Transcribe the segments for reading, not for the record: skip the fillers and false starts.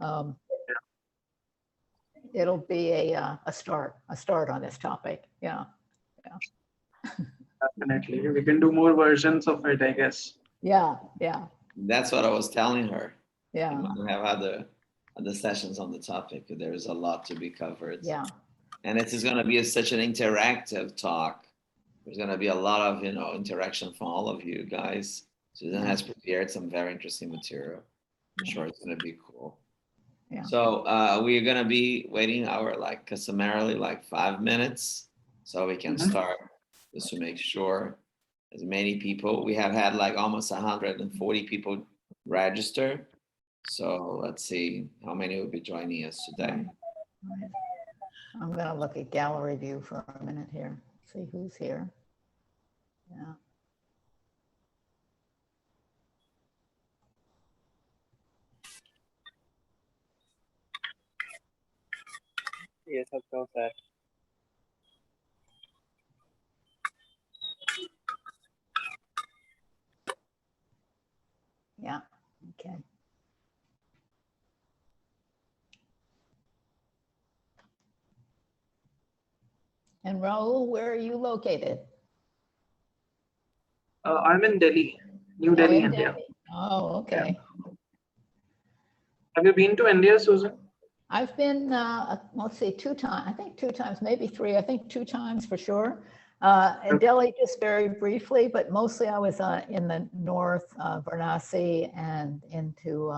um, it'll be a start on this topic. Yeah. Definitely. We can do more versions of it, I guess. Yeah. That's what I was telling her. Yeah. We might have other sessions on the topic. There's a lot to be covered. Yeah. And it is going to be such an interactive talk. There's going to be a lot of interaction from all of you guys. Susan has prepared some very interesting material. I'm sure it's going to be cool. Yeah. So we're going to be waiting customarily 5 minutes so we can start, just to make sure as many people. We have had almost 140 people register. So let's see how many will be joining us today. I'm going to look at gallery view for a minute here, see who's here. Yeah. Yes, of course, sir. Yeah. Okay. And Raul, where are you located? I'm in Delhi, New Delhi, India. Delhi. Oh, okay. Yeah. Have you been to India, Susan? I've been, let's see, 2 times, I think 2 times, maybe 3, I think 2 times for sure. In Delhi, just very briefly, but mostly I was in the north, Varanasi, and into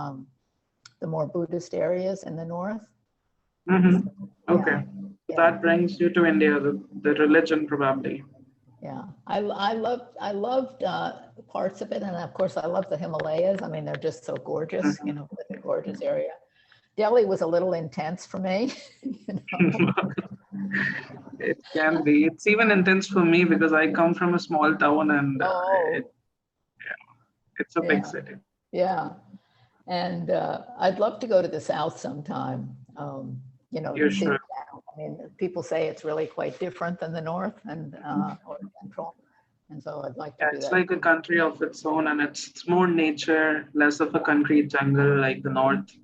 the more Buddhist areas in the north. Okay. Yeah. That brings you to India, the religion probably. Yeah, I loved parts of it, and of course I love the Himalayas. I mean, they're just so gorgeous, a gorgeous area. Delhi was a little intense for me. It can be. It's even intense for me because I come from a small town, and it's a big city. Yeah, and I'd love to go to the south sometime. To see the town. I mean, people say it's really quite different than the north and or central, and so I'd like to do that. It's like a country of its own, and it's more nature, less of a concrete jungle like the north.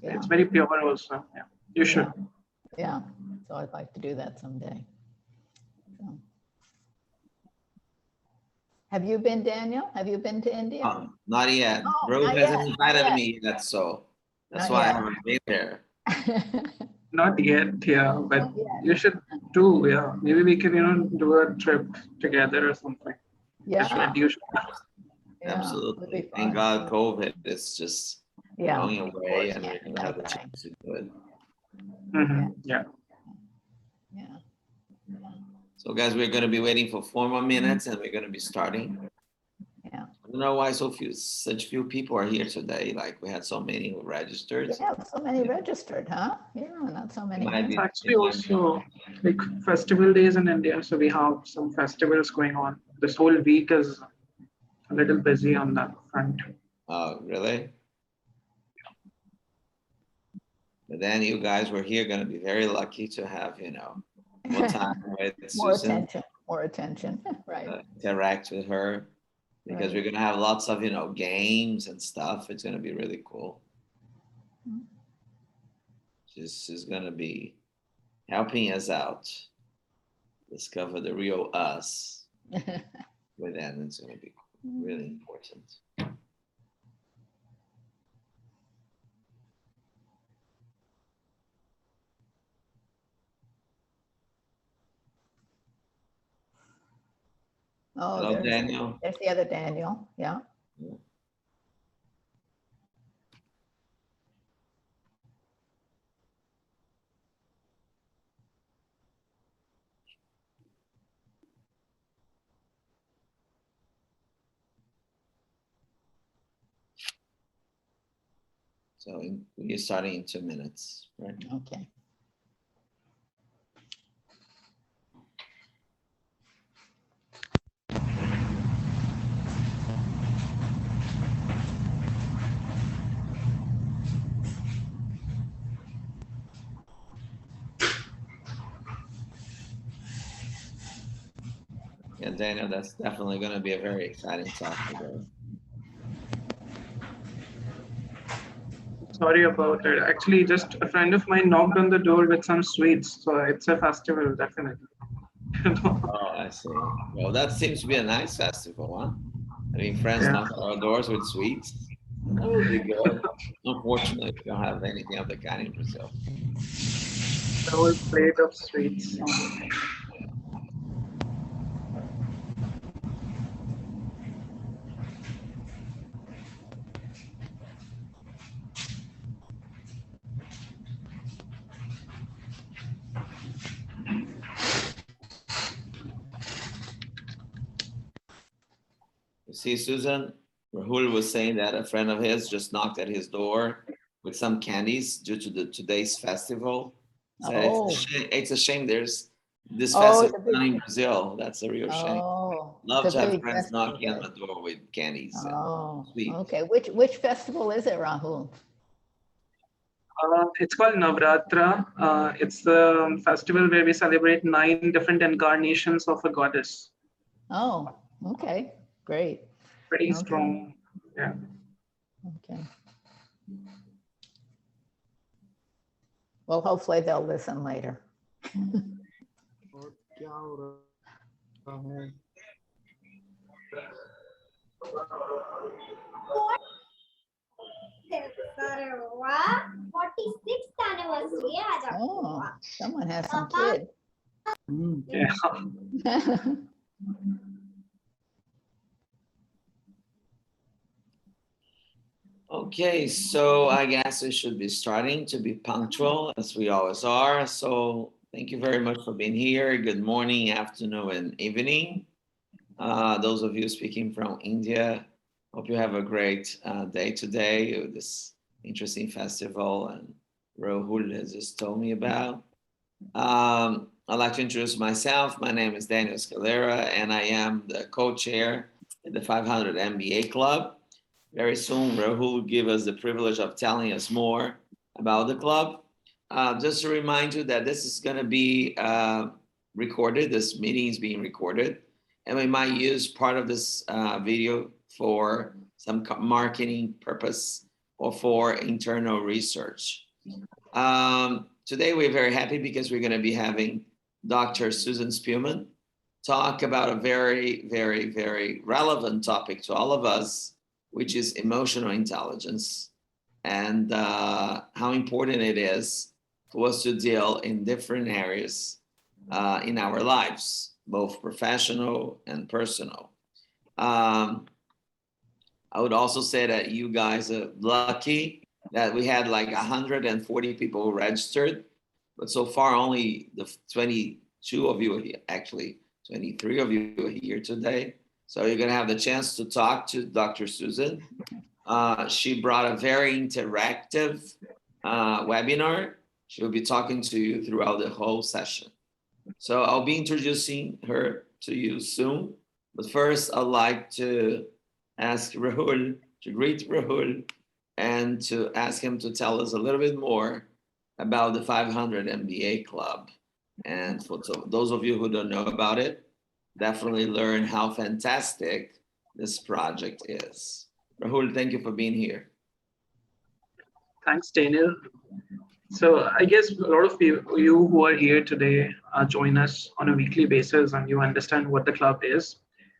Yeah. It's very pure also. Yeah, you should. Yeah, so I'd like to do that someday. So. Have you been, Daniel? Have you been to India? Not yet. Rose hasn't invited me yet, so that's why I haven't been there. Not yet, yeah, but you should do, yeah. Maybe we can, do a trip together or something. Yeah. You should. Absolutely. Thank God COVID is just going away and we're going to have the chance to do it. Yeah. So guys, we're going to be waiting for 4 more minutes and we're going to be starting. Yeah. I don't know why such few people are here today. We had so many who registered. Yeah, so many registered, huh? Yeah, not so many. It's actually also festival days in India, so we have some festivals going on. This whole week is a little busy on that front. Oh, really? But then you guys were here going to be very lucky to have, more time with Susan. More attention, right. Interact with her. Because we're going to have lots of, games and stuff. It's going to be really cool. She's going to be helping us out. Discover the real us. With that, it's going to be really important. Oh, hello, Daniel. There's the other Daniel. Yeah. So we're starting in 2 minutes, right? Okay. Yeah, Daniel, that's definitely going to be a very exciting talk today. Sorry about it. Actually, just a friend of mine knocked on the door with some sweets. So it's a festival, definitely. Oh, I see. Well, that seems to be a nice festival, huh? I mean, friends Yeah. knock on our doors with sweets. That would be good. Unfortunately, we don't have anything of the kind in Brazil. The whole plate of sweets. You see, Susan, Rahul was saying that a friend of his just knocked at his door with some candies due to today's festival. So Oh. it's a shame there's this Oh, it's festival a not big, in Brazil. That's a real shame. oh, Love it's a to have big friends festival knocking on there. the door with candies and Oh, sweets. okay. Which festival is it, Rahul? It's called Navratra. It's the festival where we celebrate 9 different incarnations of a goddess. Oh, okay, great. Pretty Okay. strong. Yeah. Okay. Well, hopefully they'll listen later. Oh, someone has some kid. Yeah. Okay, so I guess we should be starting to be punctual as we always are. So thank you very much for being here. Good morning, afternoon, and evening. Those of you speaking from India, hope you have a great day today with this interesting festival and Rahul has just told me about. I'd like to introduce myself. My name is Daniel Scalera, and I am the co-chair at the 500 MBA Club. Very soon, Rahul will give us the privilege of telling us more about the club. Just to remind you that this is going to be recorded. This meeting is being recorded, and we might use part of this video for some marketing purpose or for internal research. Today, we're very happy because we're going to be having Dr. Susan Spilman talk about a very, very, very relevant topic to all of us, which is emotional intelligence and how important it is for us to deal in different areas in our lives, both professional and personal. I would also say that you guys are lucky that we had like 140 people registered, but so far only the 22 of you are here, actually 23 of you are here today. So you're gonna have the chance to talk to Dr. Susan. She brought a very interactive webinar. She'll be talking to you throughout the whole session. So I'll be introducing her to you soon. But first, I'd like to ask Rahul, to greet Rahul, and to ask him to tell us a little bit more about the 500 MBA Club. And for those of you who don't know about it, definitely learn how fantastic this project is. Rahul, thank you for being here. Thanks, Daniel. So I guess a lot of you who are here today join us on a weekly basis and you understand what the club is.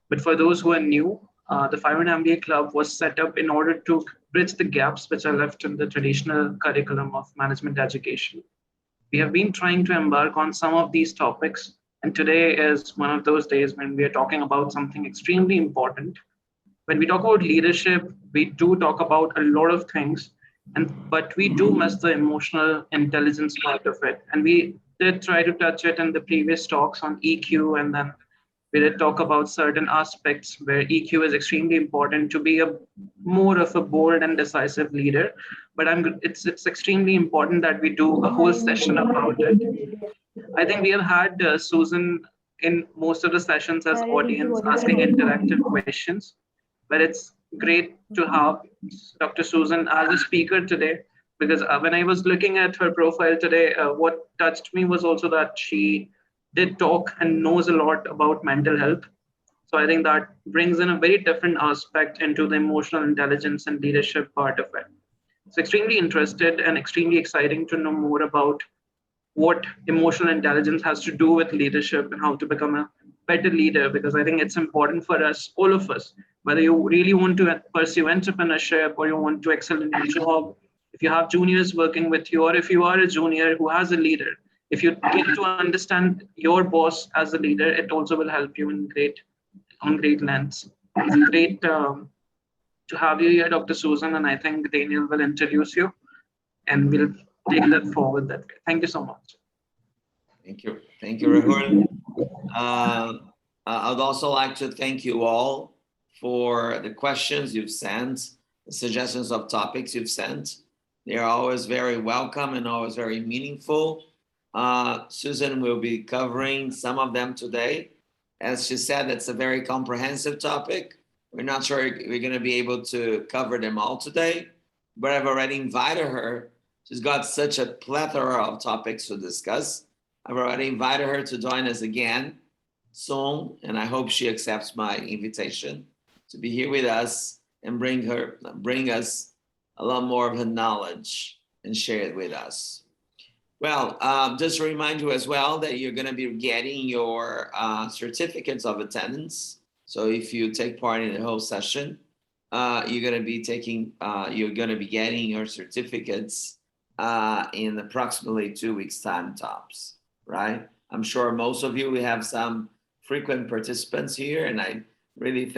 But for those who are new, the 500 MBA Club was set up in order to bridge the gaps which are left in the traditional curriculum of management education. We have been trying to embark on some of these topics, and today is one of those days when we are talking about something extremely important. When we talk about leadership, we do talk about a lot of things, but we do miss the emotional intelligence part of it. And we did try to touch it in the previous talks on EQ, and then we did talk about certain aspects where EQ is extremely important to be a more of a bold and decisive leader. But it's extremely important that we do a whole session about it. I think we have had Susan in most of the sessions as audience asking interactive questions, but it's great to have Dr. Susan as a speaker today because when I was looking at her profile today, what touched me was also that she did talk and knows a lot about mental health. So I think that brings in a very different aspect into the emotional intelligence and leadership part of it. So extremely interested and extremely exciting to know more about what emotional intelligence has to do with leadership and how to become a better leader, because I think it's important for us, all of us, whether you really want to pursue entrepreneurship or you want to excel in your job, if you have juniors working with you, or if you are a junior who has a leader, if you get to understand your boss as a leader, it also will help you in great lengths. It's great to have you here, Dr. Susan, and I think Daniel will introduce you and we'll take that forward that way. Thank you so much. Thank you. Thank you, Rahul. I'd also like to thank you all for the questions you've sent, the suggestions of topics you've sent. They are always very welcome and always very meaningful. Susan will be covering some of them today. As she said, it's a very comprehensive topic. We're not sure we're going to be able to cover them all today, but I've already invited her. She's got such a plethora of topics to discuss. I've already invited her to join us again soon, and I hope she accepts my invitation to be here with us and bring us a lot more of her knowledge and share it with us. Well, just to remind you as well that you're going to be getting your certificates of attendance. So if you take part in the whole session, you're going to be getting your certificates in approximately 2 weeks' time tops, right? I'm sure most of you, we have some frequent participants here, and I really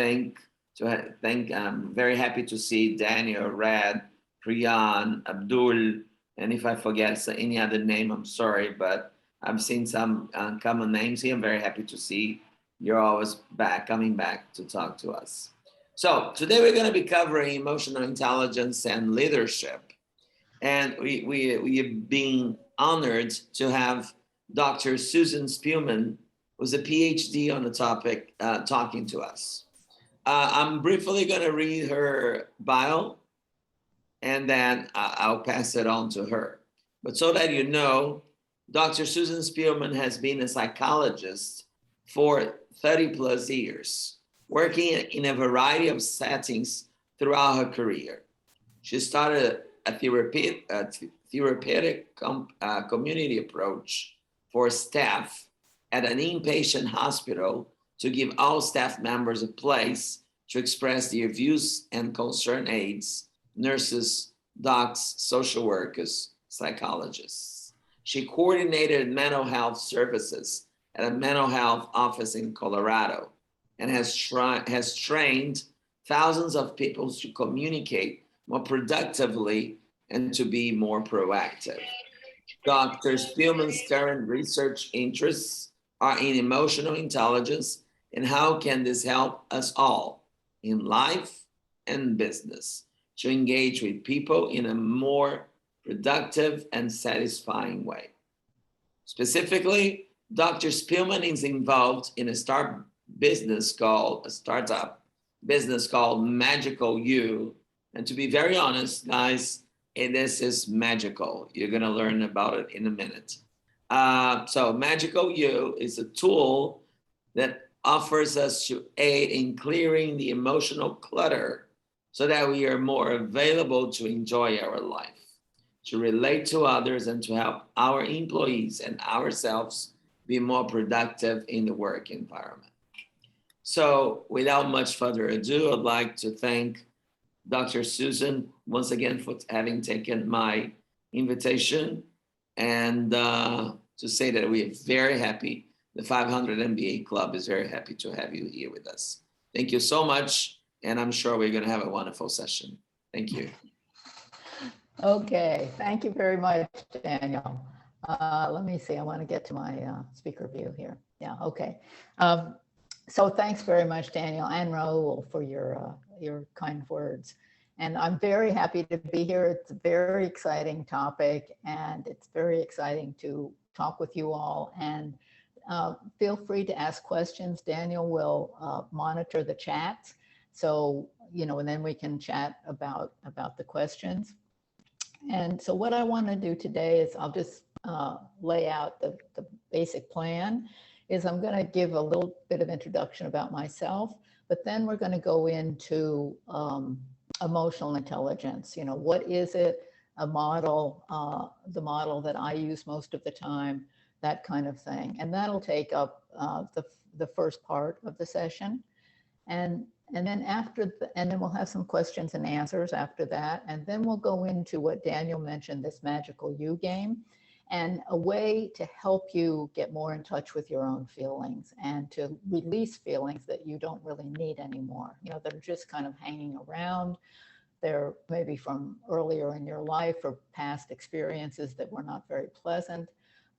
I'm very happy to see Daniel, Rad, Priyan, Abdul, and if I forget any other name, I'm sorry, but I've seen some common names here. I'm very happy to see you're always coming back to talk to us. So today we're going to be covering emotional intelligence and leadership. And we have been honored to have Dr. Susan Spilman, who's a PhD on the topic, talking to us. I'm briefly going to read her bio, and then I'll pass it on to her. But so that you know, Dr. Susan Spilman has been a psychologist for 30 plus years, working in a variety of settings throughout her career. She started a therapeutic community approach for staff at an inpatient hospital to give all staff members a place to express their views and concern aides, nurses, docs, social workers, psychologists. She coordinated mental health services at a mental health office in Colorado and has trained thousands of people to communicate more productively and to be more proactive. Dr. Spilman's current research interests are in emotional intelligence and how can this help us all in life and business to engage with people in a more productive and satisfying way. Specifically, Dr. Spilman is involved in a startup business called Magical You. And to be very honest, guys, this is magical. You're going to learn about it in a minute. So Magical You is a tool that offers us to aid in clearing the emotional clutter so that we are more available to enjoy our life, to relate to others, and to help our employees and ourselves be more productive in the work environment. So without much further ado, I'd like to thank Dr. Susan once again for having taken my invitation, and to say that we are very happy. The 500 MBA Club is very happy to have you here with us. Thank you so much, and I'm sure we're going to have a wonderful session. Thank you. Okay, thank you very much, Daniel. Let me see, I want to get to my speaker view here. Yeah, okay. So thanks very much, Daniel and Raul, for your kind words. And I'm very happy to be here. It's a very exciting topic, and it's very exciting to talk with you all. And feel free to ask questions. Daniel will monitor the chats. So, and then we can chat about the questions. And so what I want to do today is I'll just lay out the basic plan. Is I'm going to give a little bit of introduction about myself, but then we're going to go into emotional intelligence. You know, what is it? A model, the model that I use most of the time, that kind of thing. And that'll take up the first part of the session. And then and then we'll have some questions and answers after that. And then we'll go into what Daniel mentioned, this magical you game, and a way to help you get more in touch with your own feelings and to release feelings that you don't really need anymore, you know, that are just kind of hanging around. They're maybe from earlier in your life or past experiences that were not very pleasant.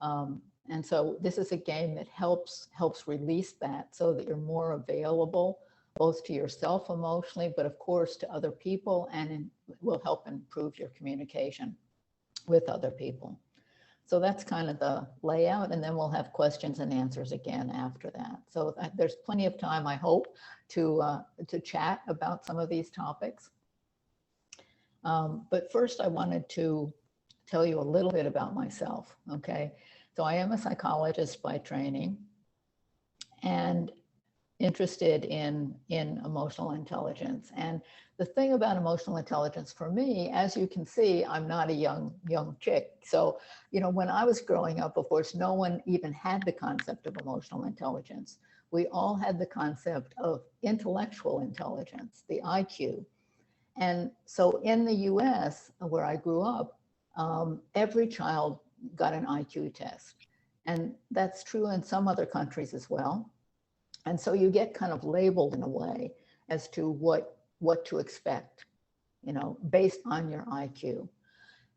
And so this is a game that helps release that so that you're more available both to yourself emotionally, but of course to other people, and will help improve your communication with other people. So that's kind of the layout, and then we'll have questions and answers again after that. So there's plenty of time, I hope, to chat about some of these topics. But first I wanted to tell you a little bit about myself, okay? So I am a psychologist by training and interested in emotional intelligence. And the thing about emotional intelligence for me, as you can see, I'm not a young chick. So, you know, when I was growing up, of course, no one even had the concept of emotional intelligence. We all had the concept of intellectual intelligence, the IQ. And so in the US, where I grew up, every child got an IQ test. And that's true in some other countries as well. And so you get kind of labeled in a way as to what to expect, you know, based on your IQ.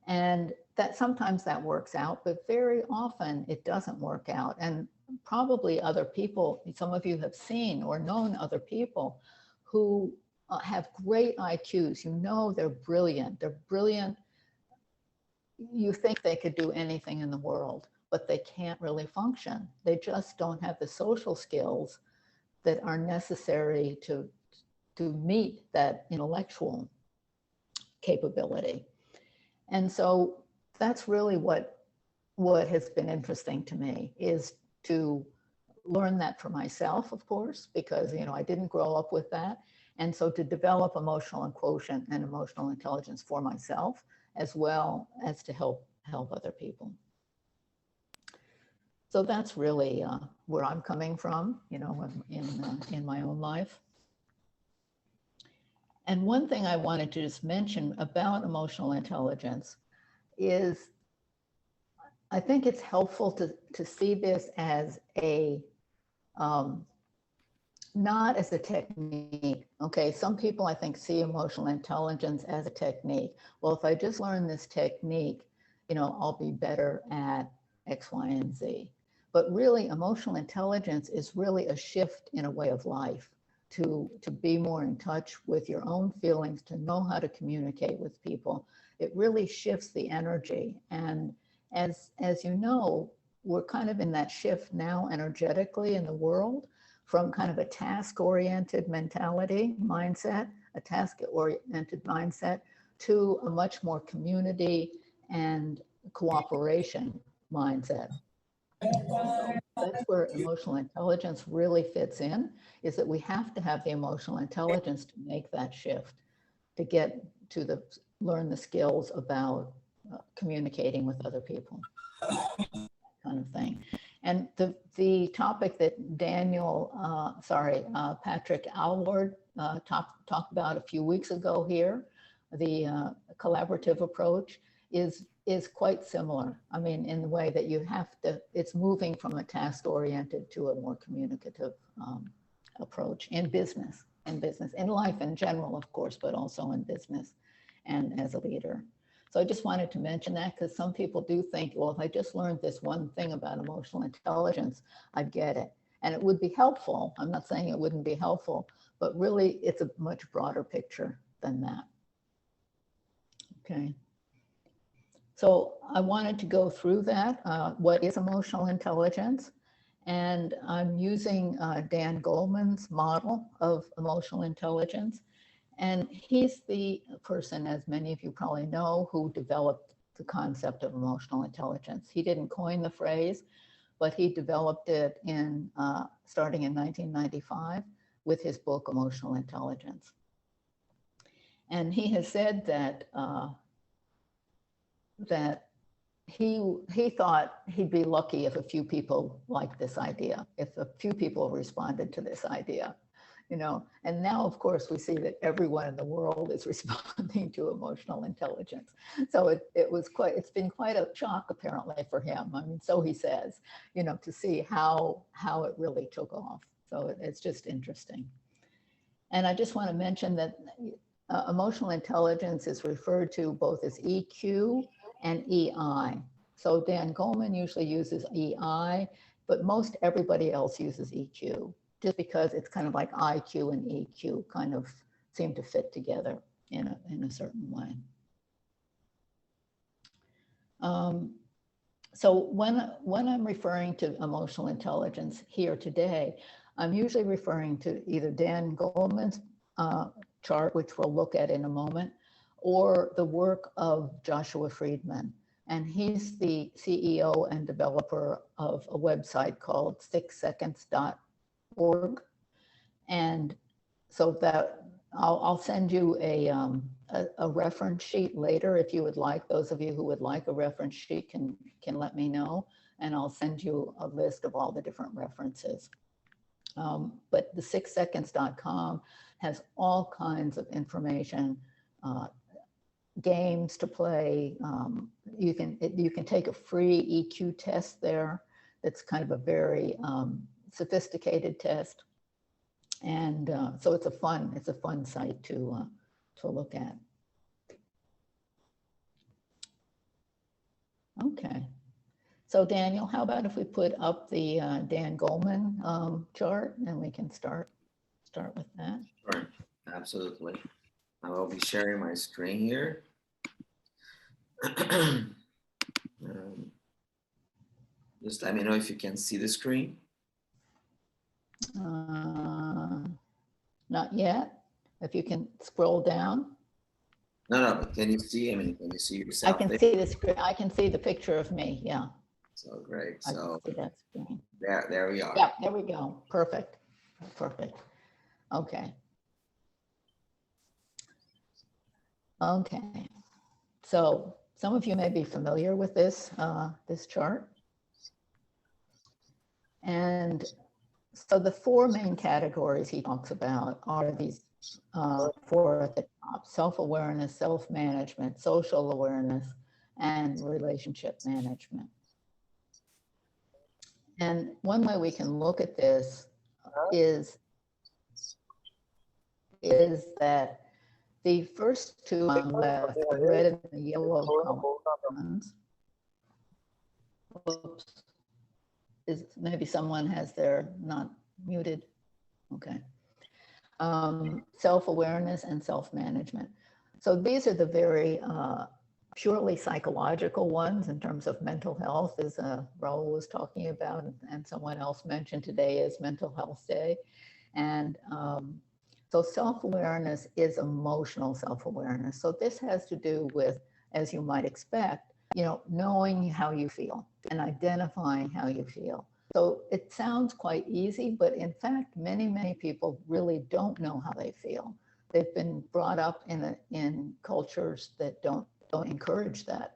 And that sometimes that works out, but very often it doesn't work out. And probably other people, some of you have seen or known other people who have great IQs. You know, they're brilliant. They're brilliant. You think they could do anything in the world, but they can't really function. They just don't have the social skills that are necessary to meet that intellectual capability. And so that's really what has been interesting to me, is to learn that for myself, of course, because, you know, I didn't grow up with that. And so to develop emotional quotient and emotional intelligence for myself, as well as to help other people. So that's really where I'm coming from, you know, in my own life. And one thing I wanted to just mention about emotional intelligence is I think it's helpful to see this as a, not as a technique. Okay, some people I think see emotional intelligence as a technique. Well, if I just learn this technique, you know, I'll be better at X, Y, and Z. But really, emotional intelligence is really a shift in a way of life, to be more in touch with your own feelings, to know how to communicate with people. It really shifts the energy. And as you know, we're kind of in that shift now energetically in the world, from kind of a task-oriented mindset, a task-oriented mindset, to a much more community and cooperation mindset. So that's where emotional intelligence really fits in, is that we have to have the emotional intelligence to make that shift, to get to learn the skills about communicating with other people, that kind of thing. And the topic that Patrick Alward talked about a few weeks ago here, the collaborative approach, is quite similar. I mean, in the way that you have to, it's moving from a task-oriented to a more communicative approach in business, in life in general, of course, but also in business and as a leader. So I just wanted to mention that, because some people do think, well, if I just learned this one thing about emotional intelligence, I'd get it. And it would be helpful. I'm not saying it wouldn't be helpful, but really it's a much broader picture than that. Okay. So I wanted to go through that. What is emotional intelligence? And I'm using Dan Goleman's model of emotional intelligence. And he's the person, as many of you probably know, who developed the concept of emotional intelligence. He didn't coin the phrase, but he developed it starting in 1995 with his book, Emotional Intelligence. And he has said that that he thought he'd be lucky if a few people liked this idea, if a few people responded to this idea, you know. And now, of course, we see that everyone in the world is responding to emotional intelligence. So it's been quite a shock apparently for him. I mean, so he says, you know, to see how it really took off. So it's just interesting. And I just want to mention that emotional intelligence is referred to both as EQ and EI. So Dan Goleman usually uses EI, but most everybody else uses EQ, just because it's kind of like IQ and EQ kind of seem to fit together in a certain way. So when I'm referring to emotional intelligence here today, I'm usually referring to either Dan Goleman's chart, which we'll look at in a moment, or the work of Joshua Friedman. And he's the CEO and developer of a website called 6seconds.org. And so that I'll send you a reference sheet later if you would like. Those of you who would like a reference sheet can let me know, and I'll send you a list of all the different references. But the 6seconds.com has all kinds of information, games to play. You can take a free EQ test there. That's kind of a very sophisticated test, and so it's a fun site to look at. Okay. So Daniel, how about if we put up the Dan Goleman chart, and we can start with that? Sure, absolutely. I will be sharing my screen here. Just let me know if you can see the screen. Not yet. If you can scroll down. No, but can you see? I mean, can you see yourself? I can there? see the screen. I can see the picture of me. Yeah. So great. I So can see that screen. there we are. Yeah, there we go. Perfect. Perfect. Okay. Okay. So some of you may be familiar with this chart. And so the four main categories he talks about are these four at the top: self-awareness, self-management, social awareness, and relationship management. And one way we can look at this is that the first two on the left, the red and the yellow ones, oops, is maybe someone has their not muted. Okay. Self-awareness and self-management. So these are the very purely psychological ones in terms of mental health, as Raul was talking about, and someone else mentioned today is Mental Health Day. And so self-awareness is emotional self-awareness. So this has to do with, as you might expect, you know, knowing how you feel and identifying how you feel. So it sounds quite easy, but in fact, many people really don't know how they feel. They've been brought up in cultures that don't encourage that.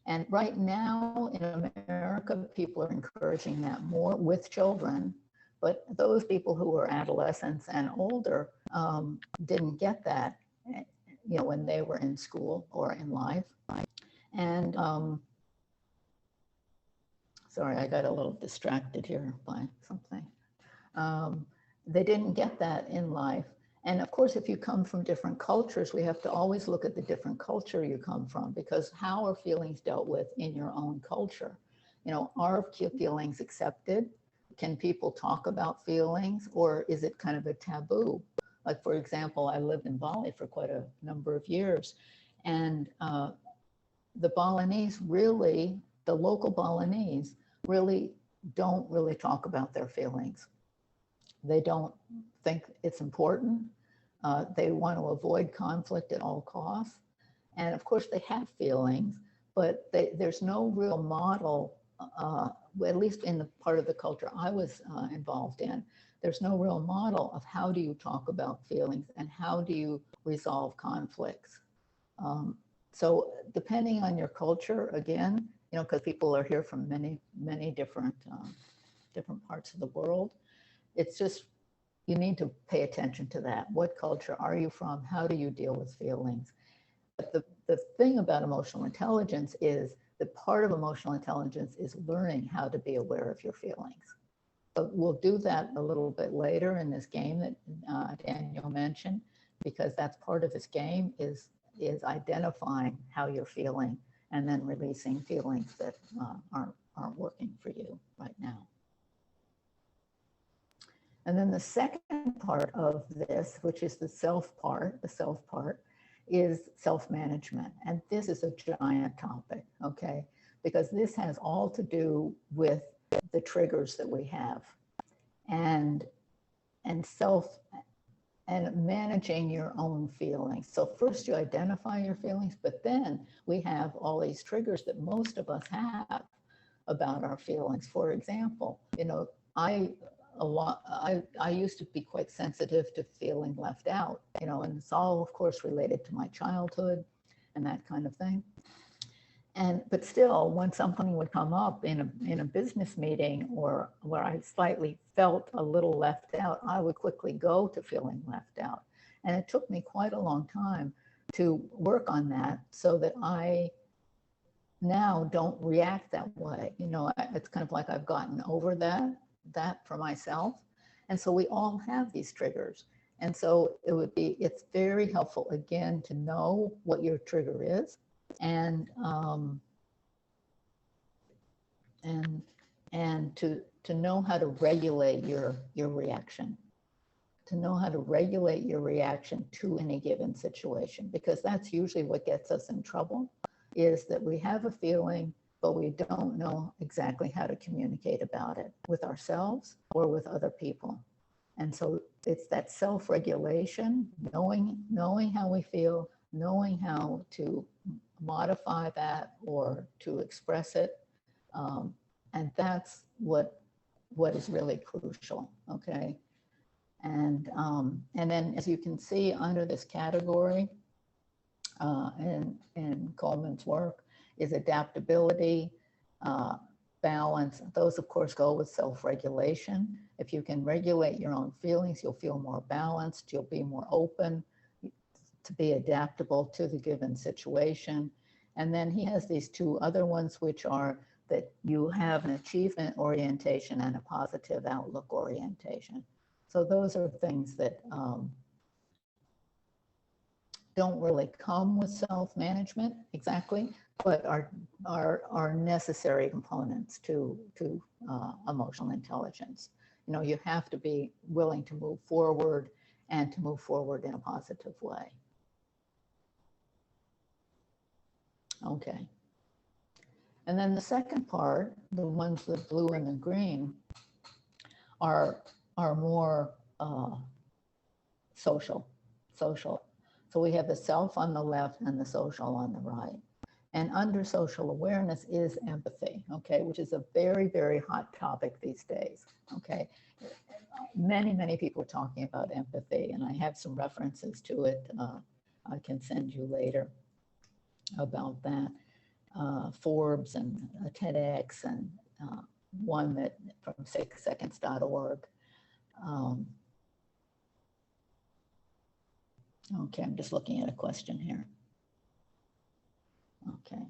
And right now in America, people are encouraging that more with children, but those people who are adolescents and older didn't get that, you know, when they were in school or in life. And sorry, I got a little distracted here by something. They didn't get that in life. And of course, if you come from different cultures, we have to always look at the different culture you come from, because how are feelings dealt with in your own culture? You know, are feelings accepted? Can people talk about feelings, or is it kind of a taboo? Like, for example, I lived in Bali for quite a number of years, and the Balinese really, the local Balinese really don't really talk about their feelings. They don't think it's important. They want to avoid conflict at all costs. And of course they have feelings, but there's no real model, at least in the part of the culture I was involved in, there's no real model of how do you talk about feelings and how do you resolve conflicts. So depending on your culture, again, you know, because people are here from many different parts of the world, it's just, you need to pay attention to that. What culture are you from? How do you deal with feelings? But the thing about emotional intelligence is that part of emotional intelligence is learning how to be aware of your feelings. But we'll do that a little bit later in this game that Daniel mentioned, because that's part of this game is identifying how you're feeling and then releasing feelings that aren't working for you right now. And then the second part of this, which is the self part, is self-management. And this is a giant topic, okay? Because this has all to do with the triggers that we have and managing your own feelings. So first you identify your feelings, but then we have all these triggers that most of us have about our feelings. For example, you know, I used to be quite sensitive to feeling left out, you know, and it's all, of course, related to my childhood and that kind of thing. But still, when something would come up in a business meeting or where I slightly felt a little left out, I would quickly go to feeling left out. And it took me quite a long time to work on that so that I now don't react that way. You know, it's kind of like I've gotten over that for myself. And so we all have these triggers. And so it's very helpful, again, to know what your trigger is and to know how to regulate your reaction, to know how to regulate your reaction to any given situation, because that's usually what gets us in trouble, is that we have a feeling, but we don't know exactly how to communicate about it with ourselves or with other people. And so it's that self-regulation, knowing how we feel, knowing how to modify that or to express it. And that's what is really crucial, okay? And then, as you can see under this category in Coleman's work, is adaptability, balance. Those, of course, go with self-regulation. If you can regulate your own feelings, you'll feel more balanced, you'll be more open to be adaptable to the given situation. And then he has these two other ones, which are that you have an achievement orientation and a positive outlook orientation. So those are things that don't really come with self-management exactly, but are necessary components to emotional intelligence. You know, you have to be willing to move forward and to move forward in a positive way. Okay. And then the second part, the ones with blue and the green, are more social. So we have the self on the left and the social on the right. And under social awareness is empathy, okay, which is a very, very hot topic these days, okay. Many people are talking about empathy, and I have some references to it. I can send you later about that. Forbes and TEDx and one that from 6seconds.org. Okay, I'm just looking at a question here. Okay.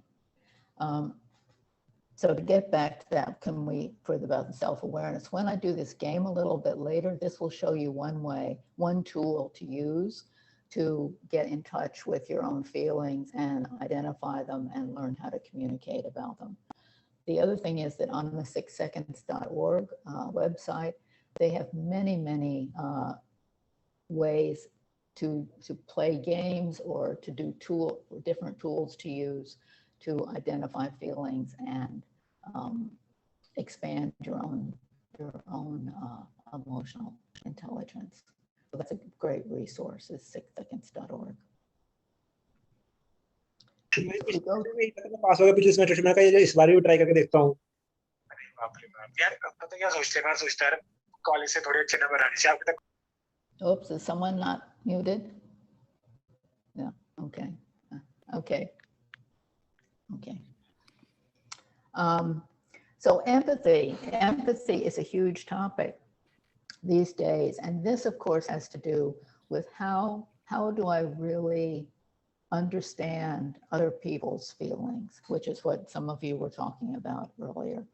So to get back to that, can we, about the self-awareness, when I do this game a little bit later, this will show you one tool to use to get in touch with your own feelings and identify them and learn how to communicate about them. The other thing is that on the 6seconds.org website, they have many ways to play games or to do different tools to use to identify feelings and expand your own emotional intelligence. So that's a great resource, is 6seconds.org. पास हो गया पिछले semester से, मैंने कहा इस बार भी try करके देखता हूँ। अरे बाप रे बाप यार, अब तो क्या सोचते हैं कॉलेज से थोड़े अच्छे नंबर आने चाहिए आपके तक। Oops, is someone not muted? Yeah, okay, okay, okay. So empathy is a huge topic these days. And this, of course, has to do with how do I really understand other people's feelings, which is what some of you were talking about earlier.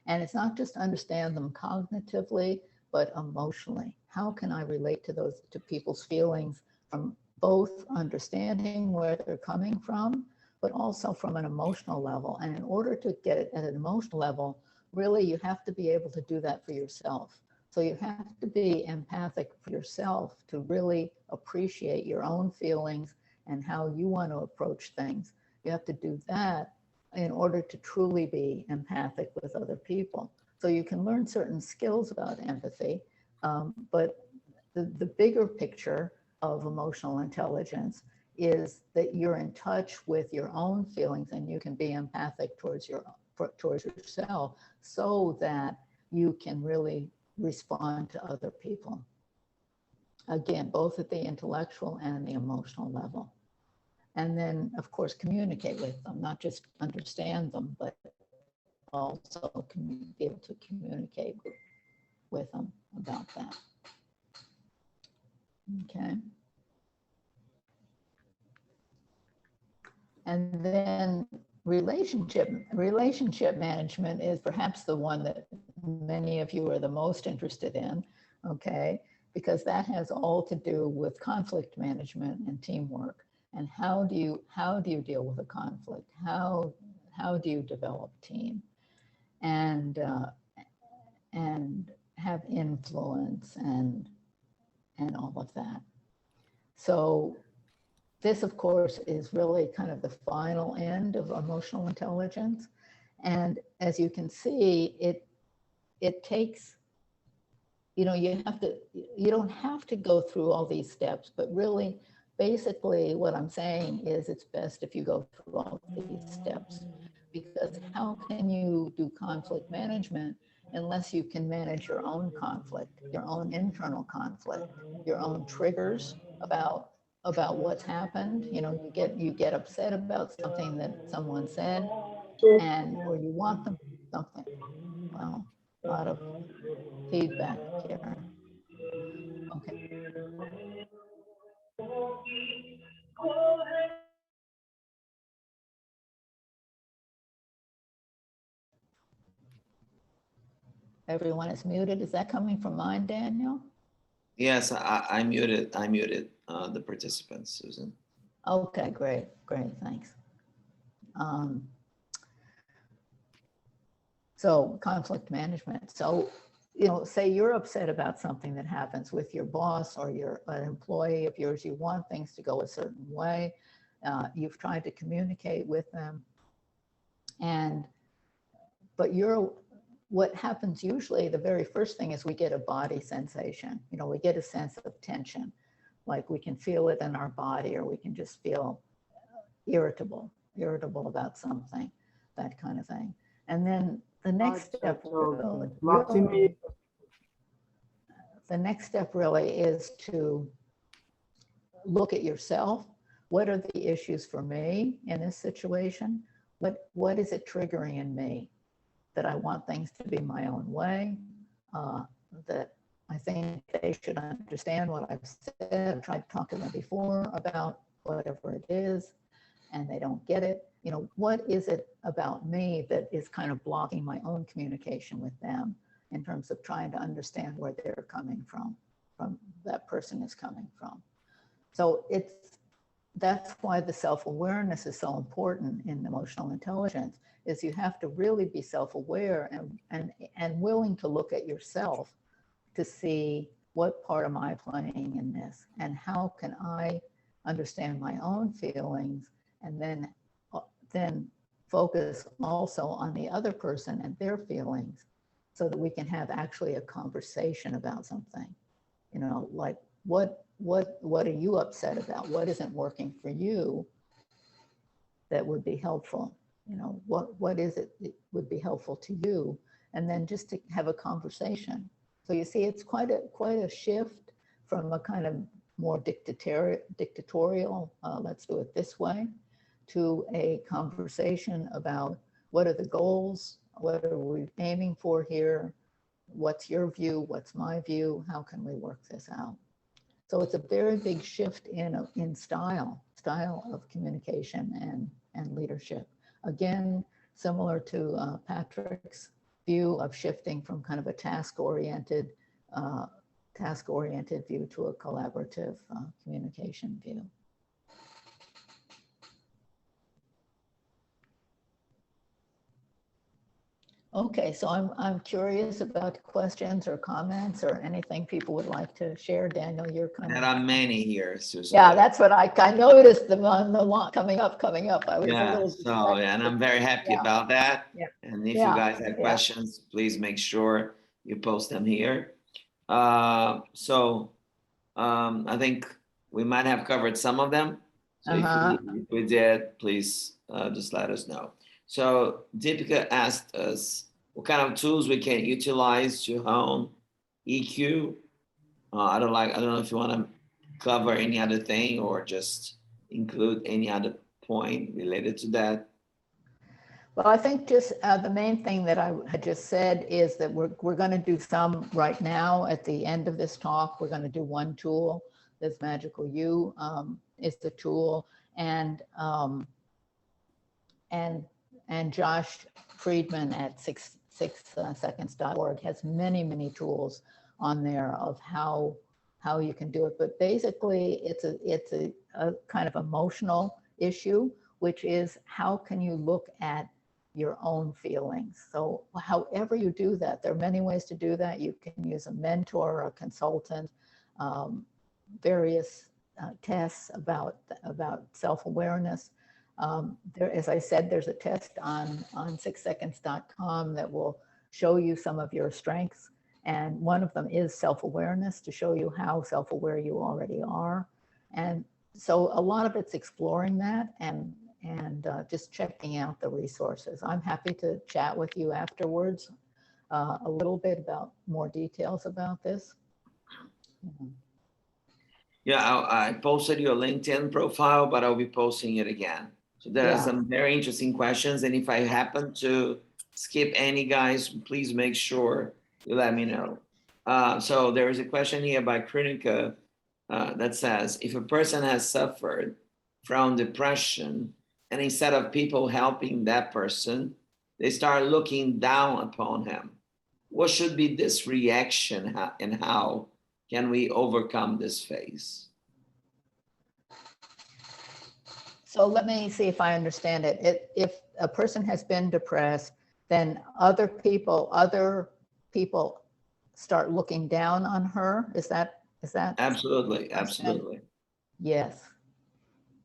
And it's not just understand them cognitively, but emotionally. How can I relate to people's feelings from both understanding where they're coming from, but also from an emotional level. And in order to get it at an emotional level, really you have to be able to do that for yourself. So you have to be empathic for yourself to really appreciate your own feelings and how you want to approach things. You have to do that in order to truly be empathic with other people. So you can learn certain skills about empathy, but the bigger picture of emotional intelligence is that you're in touch with your own feelings and you can be empathic towards yourself so that you can really respond to other people. Again, both at the intellectual and the emotional level. And then, of course, communicate with them, not just understand them, but also be able to communicate with them about that. Okay. And then relationship management is perhaps the one that many of you are the most interested in, okay? Because that has all to do with conflict management and teamwork. And how do you deal with a conflict? How do you develop team and have influence and all of that? So this, of course, is really kind of the final end of emotional intelligence. And as you can see, it takes, you don't have to go through all these steps, but really, basically what I'm saying is it's best if you go through all these steps, because how can you do conflict management unless you can manage your own conflict, your own internal conflict, your own triggers about what's happened. You get upset about something that someone said, or you want them something. Well, a lot of feedback here. Okay. Everyone is muted. Is that coming from mine, Daniel? Yes, I muted the participants, Susan. Okay, great, thanks. So conflict management. So, say you're upset about something that happens with your boss or an employee of yours, you want things to go a certain way. You've tried to communicate with them, but what happens usually, the very first thing is we get a body sensation. We get a sense of tension, like we can feel it in our body, or we can just feel irritable about something, that kind of thing. And then the next step really is to look at yourself. What are the issues for me in this situation? What is it triggering in me? That I want things to be my own way, that I think they should understand what I've said. I've tried to talk to them before about whatever it is, and they don't get it. What is it about me that is kind of blocking my own communication with them in terms of trying to understand where they're coming from that person is coming from. So that's why the self-awareness is so important in emotional intelligence, is you have to really be self-aware and willing to look at yourself to see what part am I playing in this, and how can I understand my own feelings, and then focus also on the other person and their feelings, so that we can have actually a conversation about something. Like what are you upset about? What isn't working for you that would be helpful? What is it that would be helpful to you? And then just to have a conversation So you see, it's quite a shift from a kind of more dictatorial, let's do it this way, to a conversation about what are the goals, what are we aiming for here, what's your view, what's my view, how can we work this out? So it's a very big shift in style of communication and leadership. Again, similar to Patrick's view of shifting from kind of a task-oriented view to a collaborative communication view. Okay, so I'm curious about questions or comments or anything people would like to share. Daniel, you're kind There of. are many here, Susan. Yeah, that's what I noticed them on the line coming up. I was a Yeah, little so, yeah, and I'm very happy Yeah. about that. Yeah. And if Yeah, you guys have yeah. questions, please make sure you post them here. I think we might have covered some of them. So if we did, please just let us know. So Deepika asked us what kind of tools we can utilize to hone EQ. I don't know if you want to cover any other thing or just include any other point related to that. Well, I think just the main thing that I had just said is that we're going to do some right now at the end of this talk. We're going to do one tool. This Magical You is the tool, and Josh Friedman at 6seconds.org has many tools on there of how you can do it. But basically, it's a kind of emotional issue, which is how can you look at your own feelings. So however you do that, there are many ways to do that. You can use a mentor, a consultant, various tests about self-awareness. As I said, there's a test on 6seconds.com that will show you some of your strengths. And one of them is self-awareness, to show you how self-aware you already are. And so a lot of it's exploring that and just checking out the resources. I'm happy to chat with you afterwards a little bit about more details about this. Yeah, I posted your LinkedIn profile, but I'll be posting it again. So there are some very interesting questions. And if I happen to skip any, guys, please make sure you let me know. So there is a question here by Krinika that says, if a person has suffered from depression, and instead of people helping that person, they start looking down upon him, what should be this reaction and how can we overcome this phase? So let me see if I understand it. If a person has been depressed, then other people start looking down on her. Is that? Absolutely. Yes.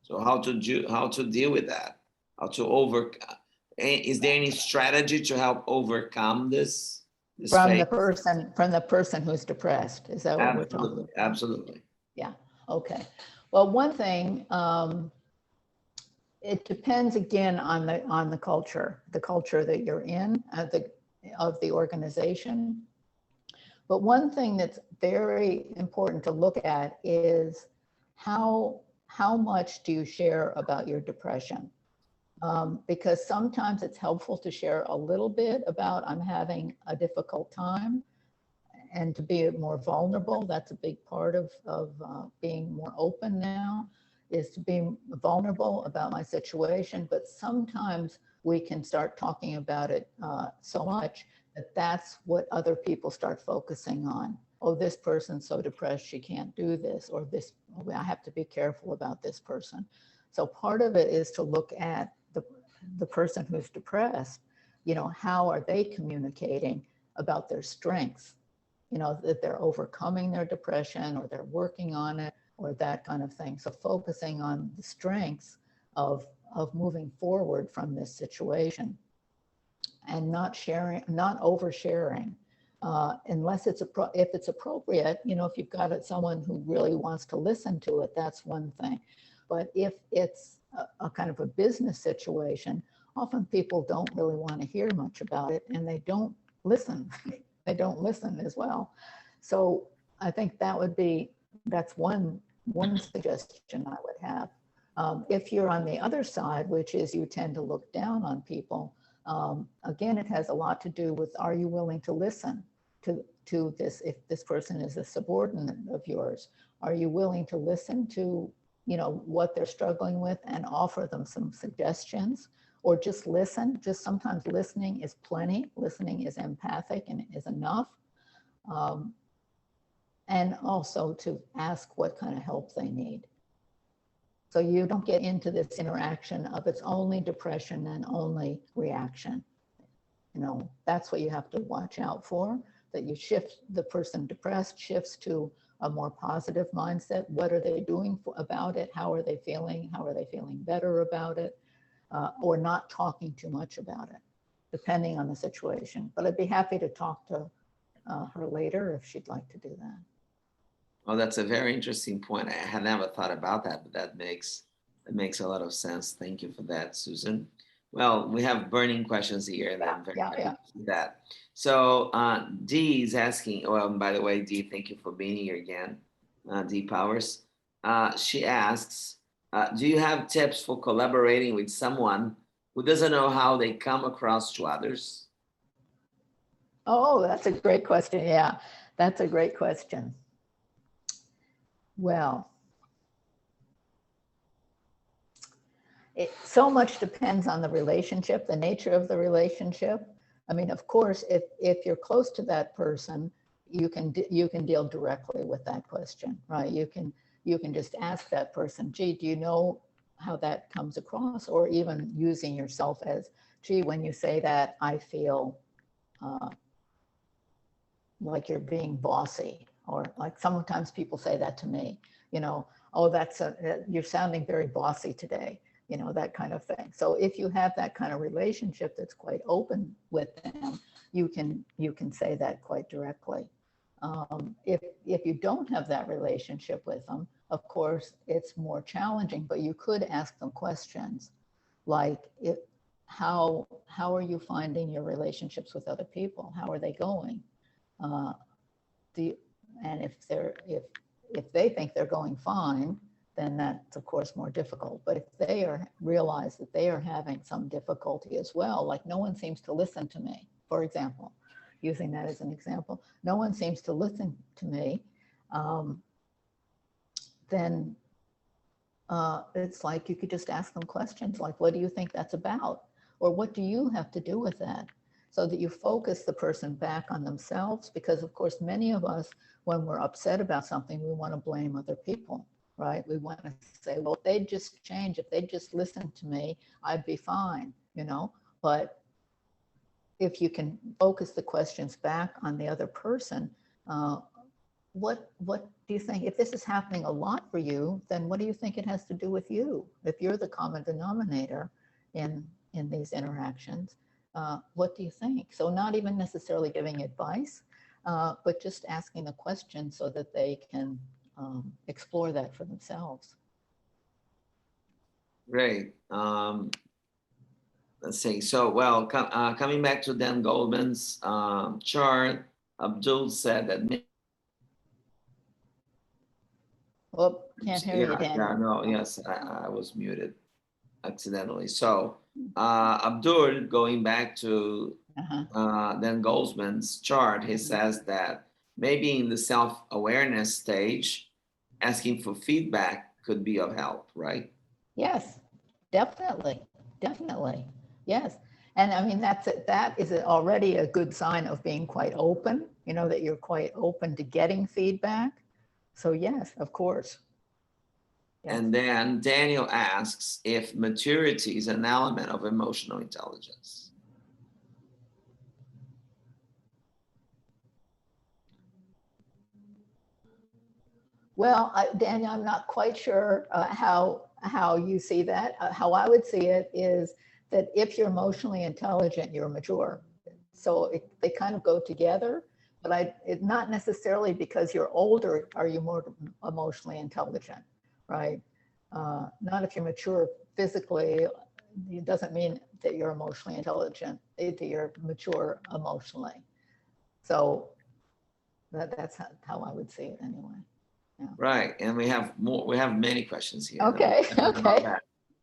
So how to deal with that? How to overcome? Is there any strategy to help overcome this From phase? the person who's depressed. Is that what we're talking about? Absolutely. Yeah. Okay. Well, one thing, it depends again on the culture that you're in, of the organization. But one thing that's very important to look at is how much do you share about your depression? Because sometimes it's helpful to share a little bit about I'm having a difficult time, and to be more vulnerable. That's a big part of being more open now, is to be vulnerable about my situation. But sometimes we can start talking about it so much that that's what other people start focusing on. Oh, this person's so depressed, she can't do this, or this, oh, I have to be careful about this person. So part of it is to look at the person who's depressed, how are they communicating about their strengths? That they're overcoming their depression, or they're working on it, or that kind of thing. So focusing on the strengths of moving forward from this situation, and not oversharing, unless if it's appropriate. If you've got someone who really wants to listen to it, that's one thing. But if it's a kind of a business situation, often people don't really want to hear much about it, and they don't listen. they don't listen as well. So I think that's one suggestion I would have. If you're on the other side, which is you tend to look down on people, again, it has a lot to do with, are you willing to listen to this? If this person is a subordinate of yours, are you willing to listen to, what they're struggling with and offer them some suggestions, or just listen? Just sometimes listening is plenty. Listening is empathic and is enough. And also to ask what kind of help they need. So you don't get into this interaction of it's only depression and only reaction. That's what you have to watch out for, that you shift the person depressed, shifts to a more positive mindset. What are they doing about it? How are they feeling? How are they feeling better about it? Or not talking too much about it, depending on the situation. But I'd be happy to talk to her later if she'd like to do that. Oh, that's a very interesting point. I had never thought about that, but that makes a lot of sense. Thank you for that, Susan. Well, we have burning questions here, and I'm very happy to see that. So Dee is asking, well, by the way, Dee, thank you for being here again, Dee Powers. She asks, do you have tips for collaborating with someone who doesn't know how they come across to others? Oh, that's a great question. Yeah, that's a great question. Well, so much depends on the relationship, the nature of the relationship. I mean, of course, if you're close to that person, you can deal directly with that question, right? You can just ask that person, gee, do you know how that comes across? Or even using yourself as, gee, when you say that, I feel like you're being bossy, or like sometimes people say that to me, oh, you're sounding very bossy today, that kind of thing. So if you have that kind of relationship that's quite open with them, you can say that quite directly. If you don't have that relationship with them, of course, it's more challenging, but you could ask them questions like, how are you finding your relationships with other people? How are they going? And if they think they're going fine, then that's of course more difficult. But if they realize that they are having some difficulty as well, like no one seems to listen to me, for example, using that as an example, no one seems to listen to me, then it's like you could just ask them questions like, what do you think that's about? Or what do you have to do with that? So that you focus the person back on themselves, because of course, many of us, when we're upset about something, we want to blame other people, right? We want to say, well, if they'd just change, if they'd just listen to me, I'd be fine, But if you can focus the questions back on the other person, what do you think, if this is happening a lot for you, then what do you think it has to do with you? If you're the common denominator in these interactions, what do you think? So not even necessarily giving advice, but just asking the question so that they can explore that for themselves. Great. Let's see. So, well, coming back to Dan Goldman's chart, Abdul said that. Well, can't hear you, Dan. Yeah, no, yes, I was muted accidentally. So, Abdul, going back to Dan Goldman's chart, he says that maybe in the self-awareness stage, asking for feedback could be of help, right? Yes, definitely, yes. And I mean, that is already a good sign of being quite open, that you're quite open to getting feedback. So yes, of course. Yes. And then Daniel asks if maturity is an element of emotional intelligence. Well, Daniel, I'm not quite sure how you see that. How I would see it is that if you're emotionally intelligent, you're mature. So they kind of go together, but not necessarily because you're older are you more emotionally intelligent, right? Not if you're mature physically, it doesn't mean that you're emotionally intelligent, that you're mature emotionally. So that's how I would see it anyway. Right, and we have many questions here. Okay, okay.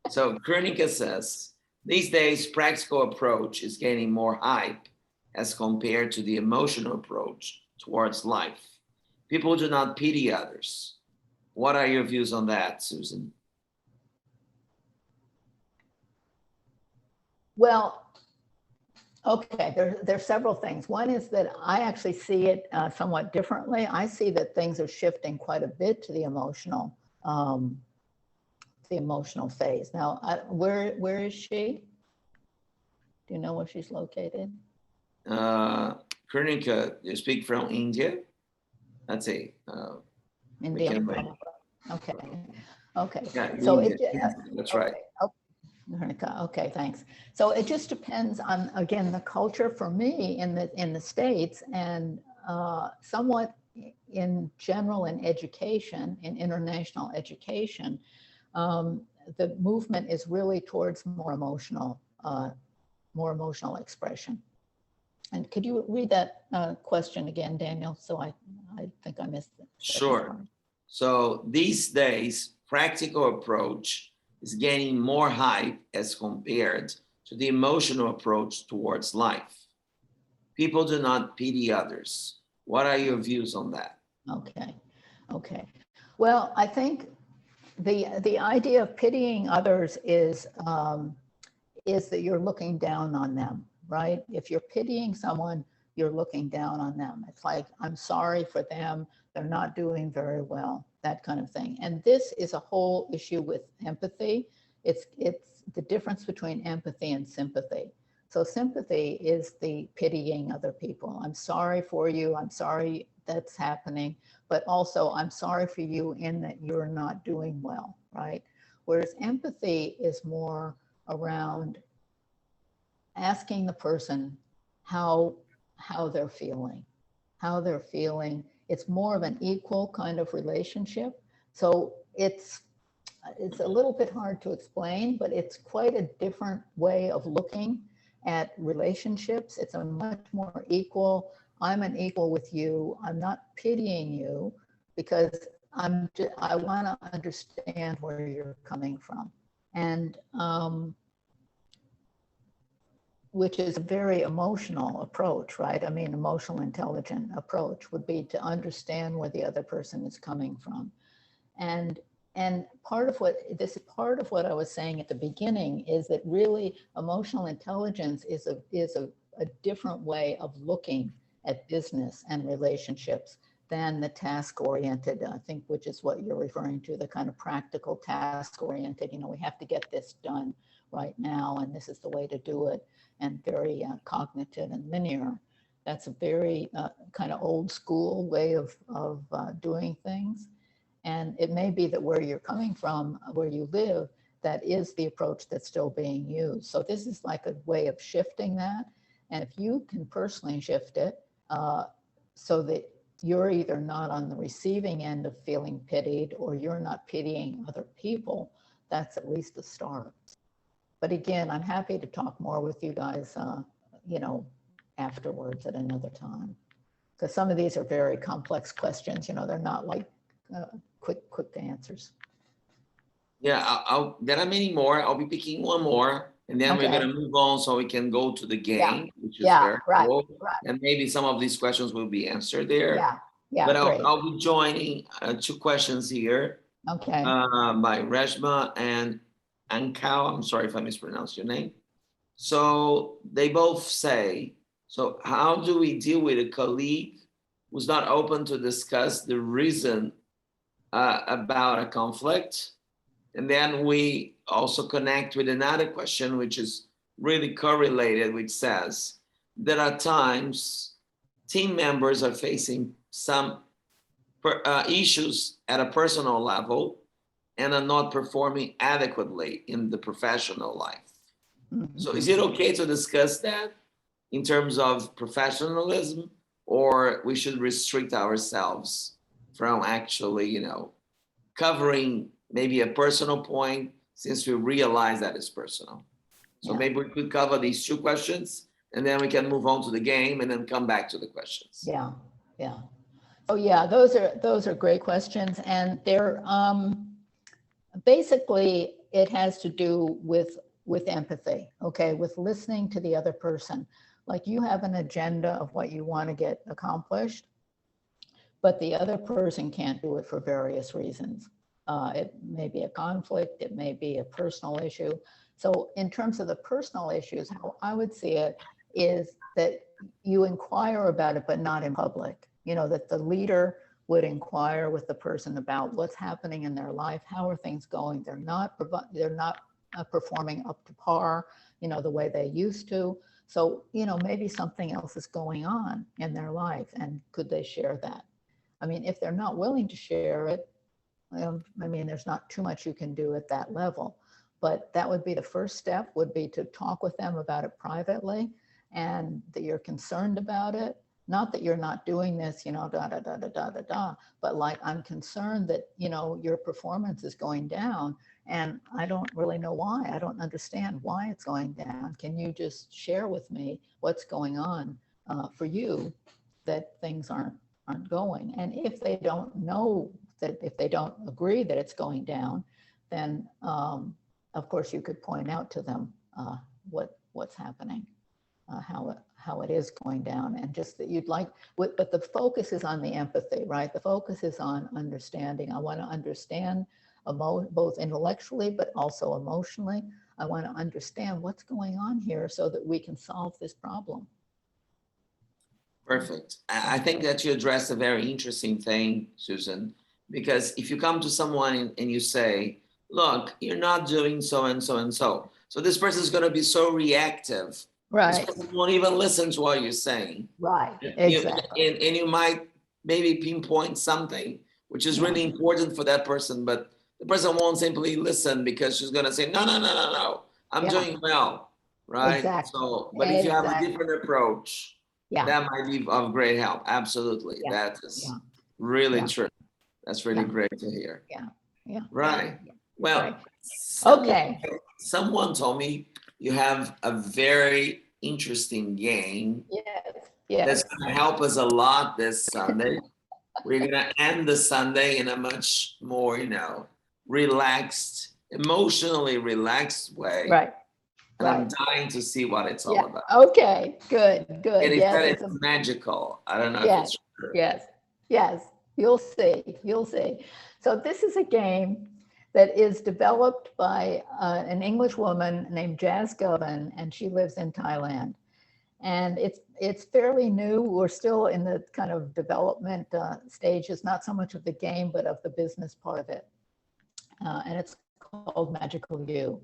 So Kronika says, these days, practical approach is gaining more hype as compared to the emotional approach towards life. People do not pity others. What are your views on that, Susan? Well, okay, there's several things. One is that I actually see it somewhat differently. I see that things are shifting quite a bit to the emotional phase. Now, where is she? Do you know where she's located? Kronika, you speak from India? Let's see. India. Wait. Okay. Okay. Yeah, So India. That's right. Okay, thanks. So it just depends on, again, the culture for me in the States, and somewhat in general in education, in international education, the movement is really towards more emotional expression. And could you read that question again, Daniel? So I think I missed it. Sure. So these days, practical approach is gaining more hype as compared to the emotional approach towards life. People do not pity others. What are your views on that? Okay. Well, I think the idea of pitying others is that you're looking down on them, right? If you're pitying someone, you're looking down on them. It's like, I'm sorry for them. They're not doing very well, that kind of thing. And this is a whole issue with empathy. It's the difference between empathy and sympathy. So sympathy is the pitying other people. I'm sorry for you. I'm sorry that's happening, but also I'm sorry for you in that you're not doing well, right? Whereas empathy is more around asking the person how they're feeling. It's more of an equal kind of relationship. So it's a little bit hard to explain, but it's quite a different way of looking at relationships. It's a much more equal, I'm an equal with you. I'm not pitying you because I want to understand where you're coming from. And which is a very emotional approach, right? I mean, emotional intelligent approach would be to understand where the other person is coming from. And part of what I was saying at the beginning is that really emotional intelligence is a different way of looking at business and relationships than the task-oriented, I think, which is what you're referring to, the kind of practical task-oriented, we have to get this done right now, and this is the way to do it, and very cognitive and linear. That's a very kind of old school way of doing things. And it may be that where you're coming from, where you live, that is the approach that's still being used. So this is like a way of shifting that. And if you can personally shift it so that you're either not on the receiving end of feeling pitied or you're not pitying other people, that's at least a start. But again, I'm happy to talk more with you guys, afterwards at another time. Because some of these are very complex questions, they're not like quick answers. Yeah, there are many more. I'll be picking one more, and then we're going to move on so we can go to the game, which is very cool. Right. And maybe some of these questions will be answered there. Yeah, but I'll be joining two questions here. Okay. By Reshma and Ankau. I'm sorry if I mispronounced your name. So they both say, so how do we deal with a colleague who's not open to discuss the reason about a conflict? And then we also connect with another question, which is really correlated, which says, there are times team members are facing some issues at a personal level and are not performing adequately in the professional life. Mm-hmm. So is it okay to discuss that in terms of professionalism, or we should restrict ourselves from actually, covering maybe a personal point since we realize that it's personal? So maybe we could cover these two questions and then we can move on to the game and then come back to the questions. Yeah, yeah. Oh yeah, those are great questions, and they're basically it has to do with empathy, okay, with listening to the other person. Like you have an agenda of what you want to get accomplished, but the other person can't do it for various reasons. It may be a conflict, it may be a personal issue. So in terms of the personal issues, how I would see it is that you inquire about it, but not in public. You know, that the leader would inquire with the person about what's happening in their life, how are things going? They're not performing up to par, you know, the way they used to. So, you know, maybe something else is going on in their life, and could they share that? I mean, if they're not willing to share it, I mean, there's not too much you can do at that level, but that would be the first step, would be to talk with them about it privately, and that you're concerned about it. Not that you're not doing this, you know, but like, I'm concerned that, you know, your performance is going down, and I don't really know why. I don't understand why it's going down. Can you just share with me what's going on for you, that things aren't going? And if they don't know that, if they don't agree that it's going down, then of course you could point out to them what's happening, how it is going down, and just that you'd like, but the focus is on the empathy, right? The focus is on understanding. I want to understand both intellectually, but also emotionally. I want to understand what's going on here so that we can solve this problem. Perfect. I think that you addressed a very interesting thing, Susan, because if you come to someone and you say, look, you're not doing so and so and so. So this person is going to be so reactive. Right. This person won't even listen to what you're saying. Right. Exactly. And you might maybe pinpoint something which is really important for that person, but the person won't simply listen because she's going to say, no, I'm doing well. Right. Exactly. So, but if you have a different approach, yeah, that might be of great help. Absolutely. Yeah. That is really true. That's really Yeah. great to hear. Yeah. Right. Well, right. Someone told me you have a very interesting game that's going to help us a lot this Sunday. We're going to end the Sunday in a much more, you know, relaxed, emotionally relaxed way. Right. And I'm dying to see what it's all about. Okay, good. And he said it's magical. I don't know if it's true. Yes. You'll see. So this is a game that is developed by an English woman named Jazz Govan, and she lives in Thailand. And it's fairly new. We're still in the kind of development stages, not so much of the game, but of the business part of it. And it's called Magical You.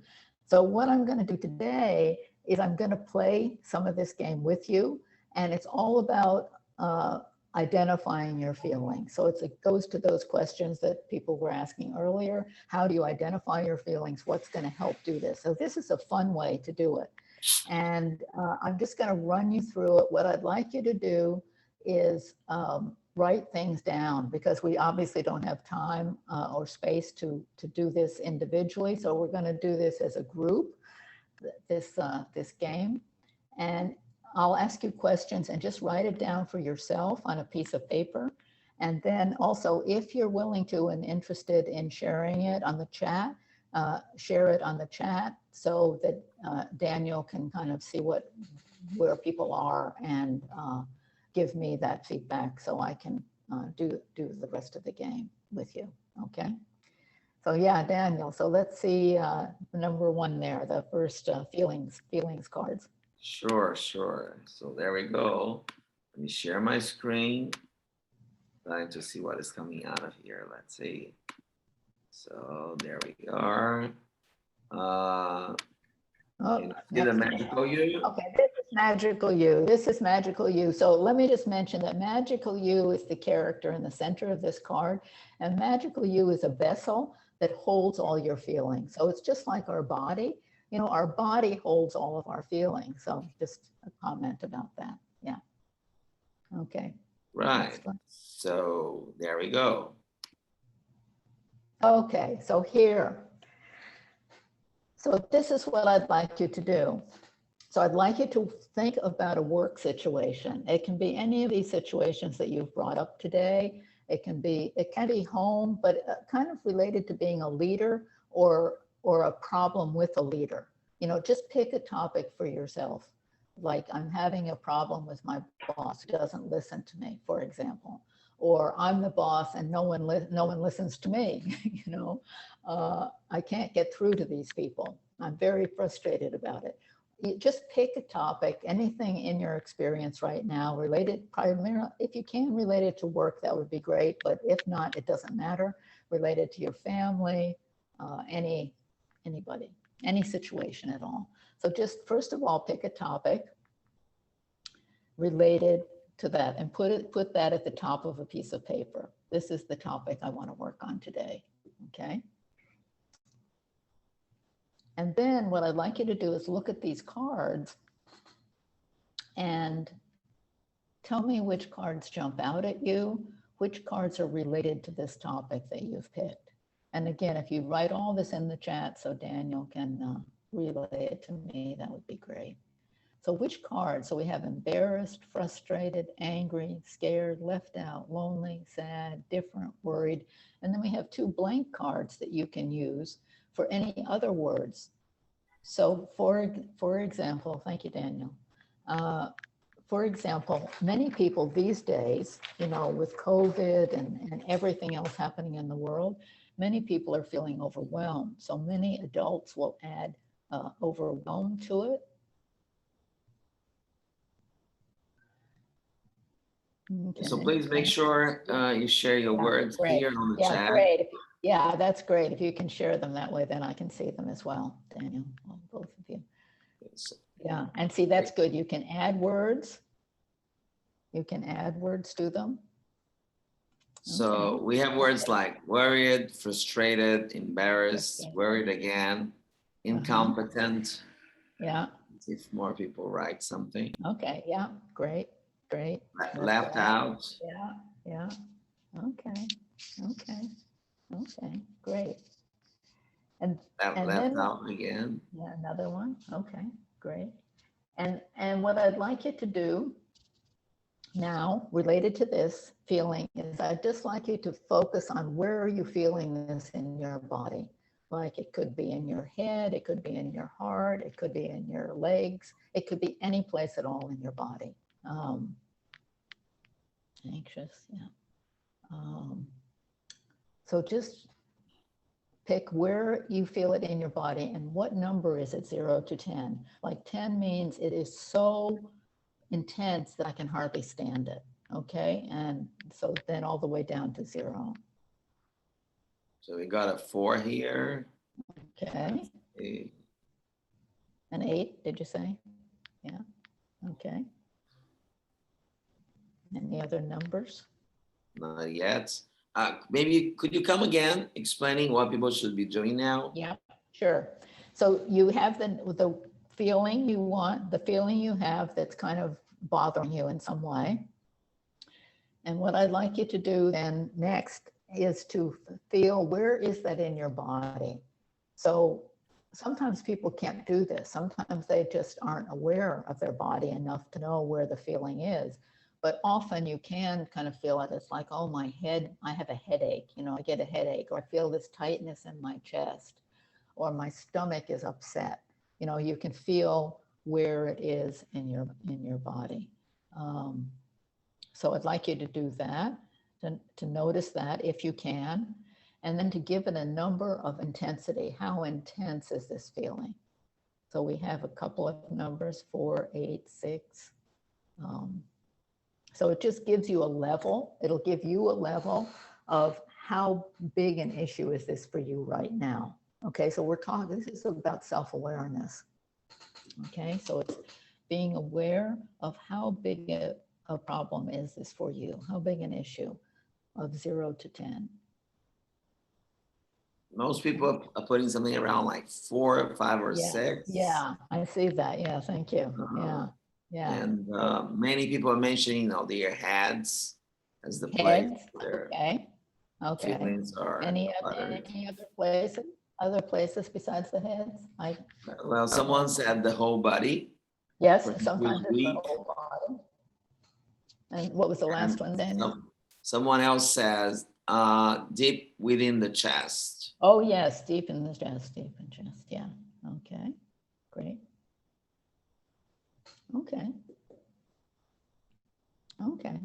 So what I'm going to do today is I'm going to play some of this game with you, and it's all about identifying your feelings. So it goes to those questions that people were asking earlier. How do you identify your feelings? What's going to help do this? So this is a fun way to do it. And I'm just going to run you through it. What I'd like you to do is write things down, because we obviously don't have time or space to do this individually. So we're going to do this as a group, this game. And I'll ask you questions and just write it down for yourself on a piece of paper. And then also, if you're willing to and interested in sharing it on the chat, share it on the chat so that Daniel can kind of see where people are and give me that feedback so I can do the rest of the game with you. Okay. So yeah, Daniel. So let's see number one there, the first feelings cards. Sure. So there we go. Let me share my screen. Trying to see what is coming out of here. Let's see. So there we are. See the magical you? Okay, this is magical you. This is magical you. So let me just mention that magical you is the character in the center of this card, and magical you is a vessel that holds all your feelings. So it's just like our body. You know, our body holds all of our feelings. So just a comment about that. Yeah. Okay. Right. So there we go. Okay, so here. So this is what I'd like you to do. So I'd like you to think about a work situation. It can be any of these situations that you've brought up today. It can be home, but kind of related to being a leader or a problem with a leader. You know, just pick a topic for yourself. Like, I'm having a problem with my boss who doesn't listen to me, for example. Or I'm the boss and no one listens to me. You know, I can't get through to these people. I'm very frustrated about it. You just pick a topic, anything in your experience right now related primarily, if you can relate it to work, that would be great. But if not, it doesn't matter. Related to your family, anybody, any situation at all. So just first of all, pick a topic related to that and put that at the top of a piece of paper. This is the topic I want to work on today. Okay. And then what I'd like you to do is look at these cards and tell me which cards jump out at you, which cards are related to this topic that you've picked. And again, if you write all this in the chat so Daniel can relay it to me, that would be great. So which cards? So we have embarrassed, frustrated, angry, scared, left out, lonely, sad, different, worried. And then we have 2 blank cards that you can use for any other words. So for example, thank you, Daniel. For example, many people these days, you know, with COVID and everything else happening in the world, many people are feeling overwhelmed. So many adults will add overwhelmed to it. Okay. So please make sure you share your words great. here on the Yeah, chat. great. Yeah, that's great. If you can share them that way, then I can see them as well, Daniel, both of you. Yes. Yeah, and see, that's good. You can add words. You can add words to them. So Okay. we have words like worried, frustrated, embarrassed, Okay. worried again, incompetent. Yeah, Let's see if more people write something. okay, yeah, great, great. Left out. Yeah, yeah, okay, okay, okay, great. And Left then, out again. yeah, another one, okay, great. And what I'd like you to do now, related to this feeling, is I'd just like you to focus on where are you feeling this in your body. Like, it could be in your head, it could be in your heart, it could be in your legs, it could be any place at all in your body. Anxious, yeah. So just pick where you feel it in your body and what number is it, 0 to 10. Like 10 means it is so intense that I can hardly stand it, okay? And so then all the way down to 0. So we got a 4 here. Okay, A an 8, did you say? Yeah, okay. Any other numbers? Not yet. Maybe could you come again explaining what people should be doing now? Yeah, sure. So you have the feeling you want, the feeling you have that's kind of bothering you in some way. And what I'd like you to do then next is to feel, where is that in your body? So sometimes people can't do this. Sometimes they just aren't aware of their body enough to know where the feeling is. But often you can kind of feel it. It's like, oh, my head, I have a headache. You know, I get a headache, or I feel this tightness in my chest, or my stomach is upset. You know, you can feel where it is in your body. So I'd like you to do that, to notice that if you can, and then to give it a number of intensity. How intense is this feeling? So we have a couple of numbers, 4, 8, 6. So it just gives you a level. It'll give you a level of how big an issue is this for you right now. Okay, so we're talking, this is about self-awareness. Okay, so it's being aware of how big a problem is this for you, how big an issue, of 0 to 10. Most people are putting something around like 4 or 5 or 6. Yeah, I see that. Yeah, thank you. Yeah. And many people are mentioning, you know, their heads as the Heads, place where okay. feelings are. Any other places besides the heads? Well, someone said the whole body. Yes, for sometimes this it's the week. whole body. And what was the last one, Daniel? Someone else says, deep within the chest. Oh, yes, deep in the chest, deep in chest. Yeah. Okay. Great. Okay. Okay.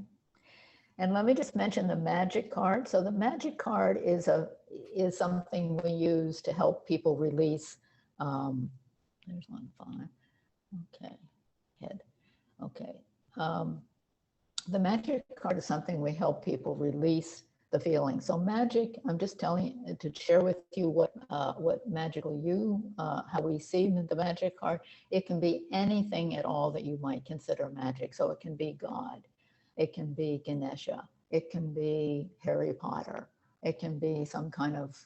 And let me just mention the magic card. So the magic card is something we use to help people release. There's 1, 5. Okay. Head. Okay. The magic card is something we help people release the feeling. So magic, I'm just telling you to share with you what magical how we see the magic card. It can be anything at all that you might consider magic. So it can be God, it can be Ganesha, it can be Harry Potter, it can be some kind of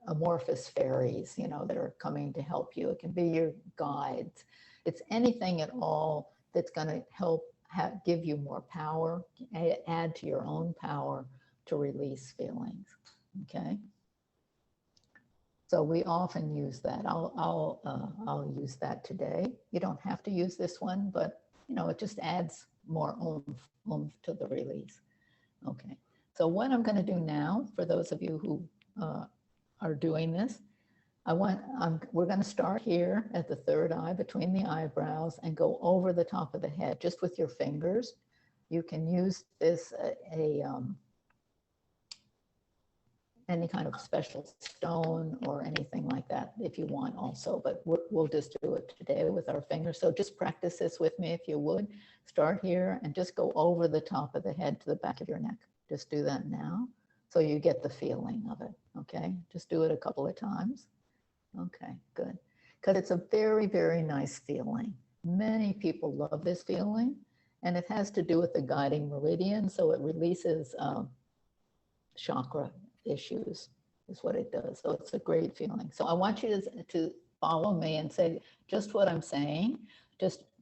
amorphous fairies, that are coming to help you. It can be your guides. It's anything at all that's going to help give you more power, add to your own power to release feelings. Okay. So we often use that. I'll use that today. You don't have to use this one, but it just adds more oomph to the release. Okay. So what I'm going to do now, for those of you who are doing this, we're going to start here at the third eye between the eyebrows and go over the top of the head just with your fingers. You can use this any kind of special stone or anything like that if you want also, but we'll just do it today with our fingers. So just practice this with me if you would. Start here and just go over the top of the head to the back of your neck. Just do that now so you get the feeling of it. Okay, just do it a couple of times. Okay, good. Because it's a very, very nice feeling. Many people love this feeling, and it has to do with the guiding meridian. So it releases chakra issues is what it does. So it's a great feeling. So I want you to follow me and say just what I'm saying,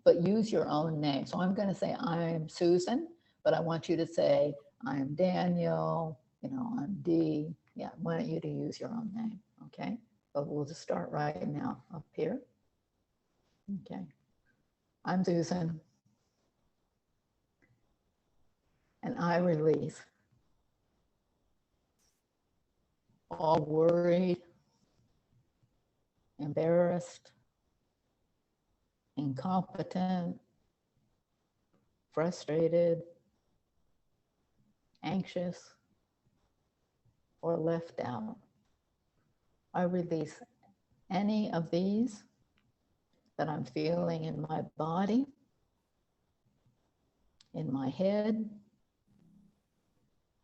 but use your own name. So I'm going to say I'm Susan, but I want you to say I'm Daniel, I'm Dee. Yeah, I want you to use your own name. Okay. But we'll just start right now up here. Okay. I'm Susan. And I release all worried, embarrassed, incompetent, frustrated, anxious, or left out. I release any of these that I'm feeling in my body, in my head,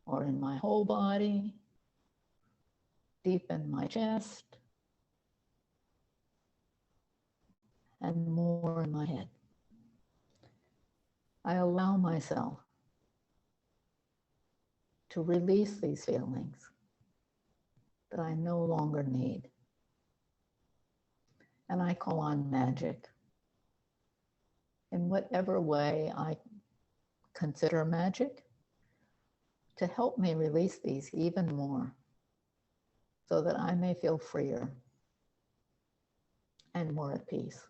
or in my whole body, deep in my chest, and more in my head. I allow myself to release these feelings that I no longer need. And I call on magic in whatever way I consider magic to help me release these even more so that I may feel freer and more at peace.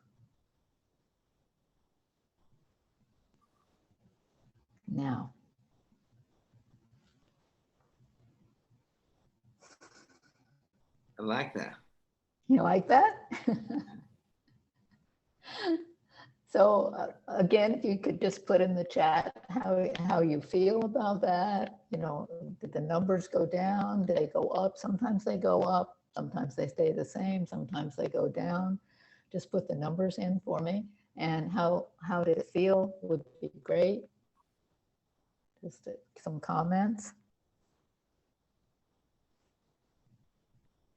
Now, I like that. you like that? So again, if you could just put in the chat how you feel about that. Did the numbers go down? Did they go up? Sometimes they go up. Sometimes they stay the same. Sometimes they go down. Just put the numbers in for me. And how did it feel would be great. Just some comments.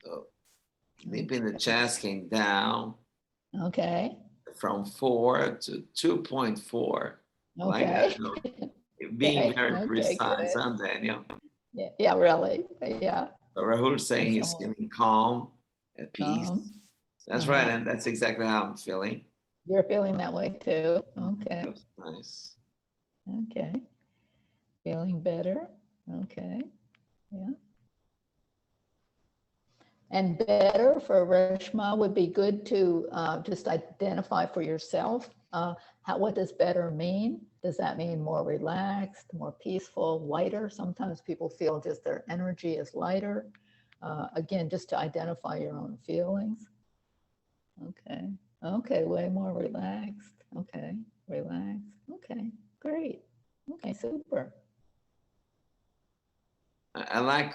So deep in the chest came down. Okay. From 4 to 2.4. Okay. Like being very precise, good. huh, Daniel? Yeah, really. Yeah. So Rahul saying he's feeling calm, at peace. That's right, and that's exactly how I'm feeling. You're feeling that way too. Okay. That's nice. Okay. Feeling better. Okay. Yeah. And better for Reshma would be good to just identify for yourself What does better mean? Does that mean more relaxed, more peaceful, lighter? Sometimes people feel just their energy is lighter. Again, just to identify your own feelings. Okay. Okay, way more relaxed. Okay, relaxed. Okay, great. Okay, super. I like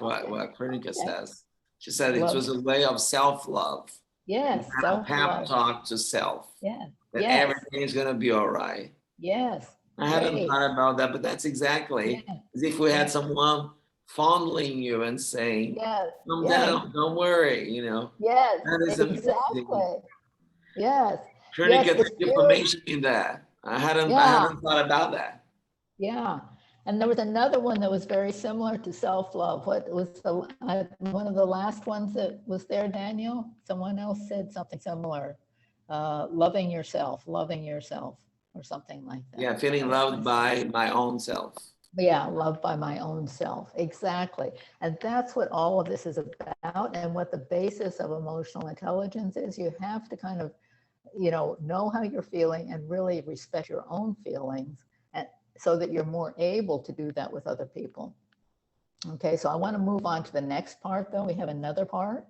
what Kritika Okay. says. She said it Love was it. a way of self-love. Yes, Pep self-love. talk to self. Yes, That yes, everything is gonna be all right. yes. I hadn't Great. thought about that, but that's exactly Yeah. as if we had Yes. someone fondling you and saying, Yes, "Calm yes, down, don't worry." You know, yes, that is amazing. exactly. Yes, yes, Kritika, it's thank you for very, mentioning that. I hadn't yeah, thought about that. yeah. And there was another one that was very similar to self-love. What was one of the last ones that was there, Daniel? Someone else said something similar. Loving yourself, or something like that. Yeah, feeling loved by my own self. Yeah, loved by my own self. Exactly. And that's what all of this is about. And what the basis of emotional intelligence is. You have to kind of, know how you're feeling and really respect your own feelings, and so that you're more able to do that with other people. Okay, so I want to move on to the next part, though. We have another part.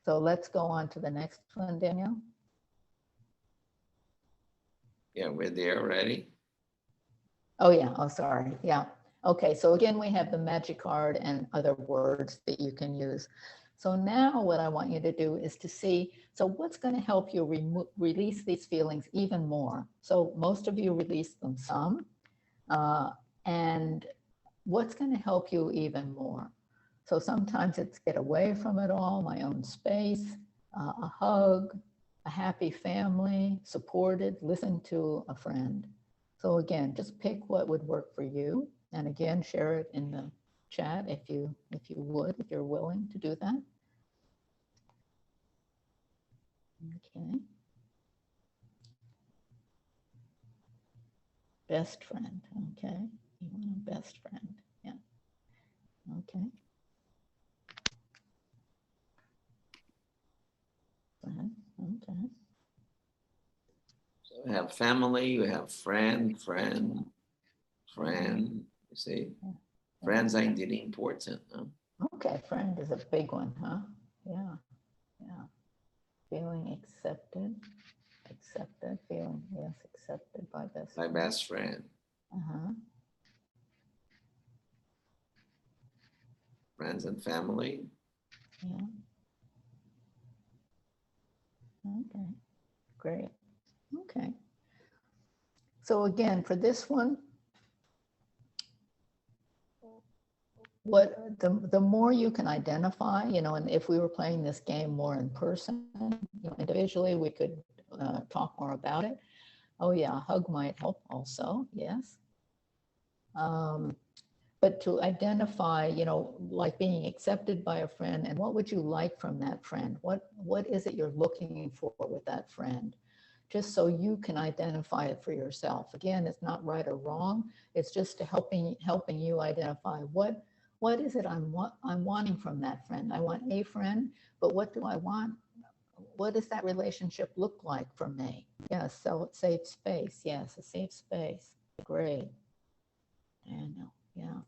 So let's go on to the next one, Danielle. Yeah, we're there already. Oh, yeah. Oh, sorry. Yeah. Okay, so again, we have the magic card and other words that you can use. So now what I want you to do is to see, so what's going to help you release these feelings even more? So most of you release them some, and what's going to help you even more? So sometimes it's get away from it all, my own space, a hug, a happy family, supported, listen to a friend. So again, just pick what would work for you. And again, share it in the chat if you're willing to do that. Okay. Best friend. Okay. You want a best friend. Yeah. Okay. Okay. So we have family, we have friend. You see, friends are indeed important. Huh? Okay, friend is a big one, huh? Yeah. Yeah. Feeling accepted. Feeling, yes, accepted by best My friend. best friend. Uh-huh. Friends and family. Yeah. Okay. Great. Okay. So again, for this one, what the more you can identify, and if we were playing this game more in person, individually, we could talk more about it. Oh yeah, a hug might help also, yes. But to identify, like being accepted by a friend, and what would you like from that friend? What is it you're looking for with that friend? Just so you can identify it for yourself. Again, it's not right or wrong. It's just helping you identify what is it I'm wanting from that friend. I want a friend, but what do I want? What does that relationship look like for me? Yes, so safe space. Yes, a safe space. Great. And yeah.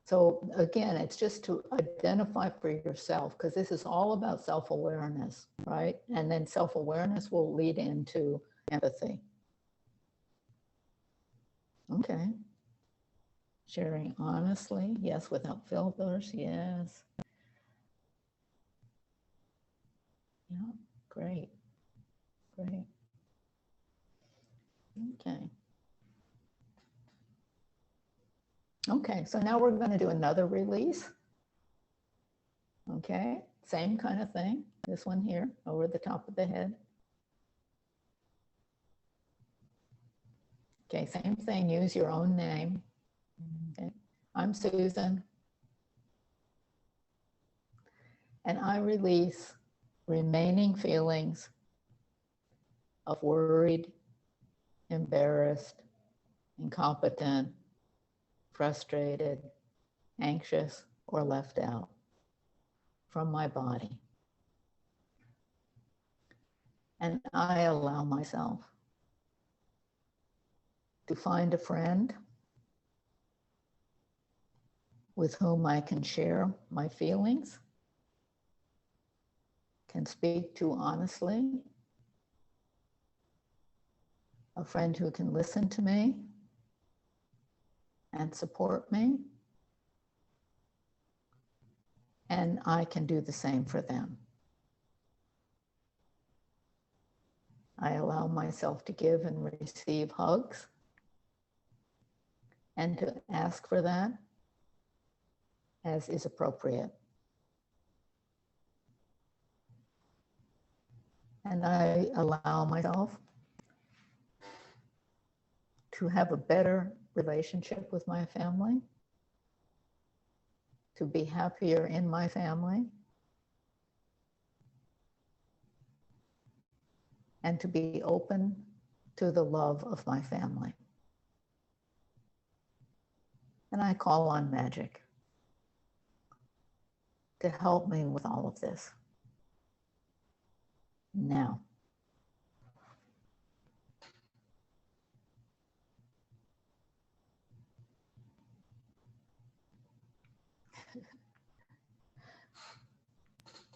So again, it's just to identify for yourself, because this is all about self-awareness, right? And then self-awareness will lead into empathy. Okay. Sharing honestly, yes, without filters, yes. Yeah, great, great. Okay. Okay, so now we're going to do another release. Okay, same kind of thing. This one here, over the top of the head. Okay, same thing, use your own name. Okay, I'm Susan. And I release remaining feelings of worried, embarrassed, incompetent, frustrated, anxious, or left out from my body. And I allow myself to find a friend with whom I can share my feelings, can speak to honestly, a friend who can listen to me and support me, and I can do the same for them. I allow myself to give and receive hugs and to ask for that as is appropriate. And I allow myself to have a better relationship with my family, to be happier in my family, and to be open to the love of my family. And I call on magic to help me with all of this. Now.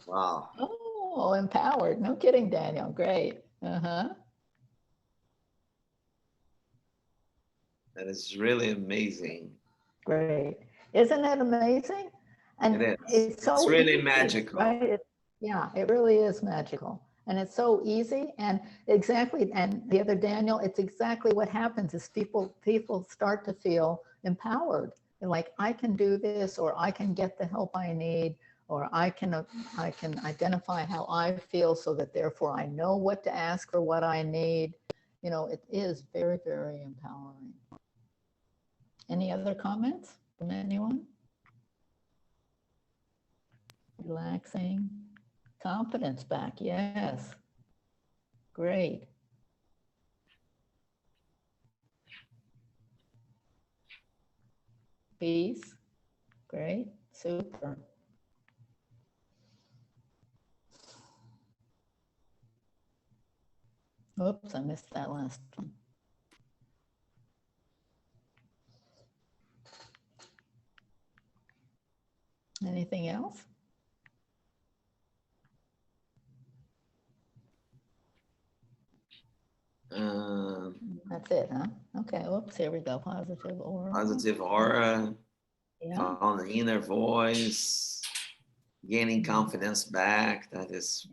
Wow. Oh, empowered. No kidding, Daniel. Great. Uh-huh. That is really amazing. Great. Isn't that amazing? And It is. it's so It's really easy, magical. right? Yeah, it really is magical. And it's so easy. And exactly, and the other Daniel, it's exactly what happens is people start to feel empowered. They're like, I can do this, or I can get the help I need, or I can identify how I feel so that therefore I know what to ask for what I need. You know, it is very, very empowering. Any other comments from anyone? Relaxing, confidence back, yes. Great. Peace, great, super. Oops, I missed that last one. Anything else? That's it, huh? Okay, oops, here we go. Positive aura. Positive aura, Yeah, on the inner voice, gaining confidence back. That is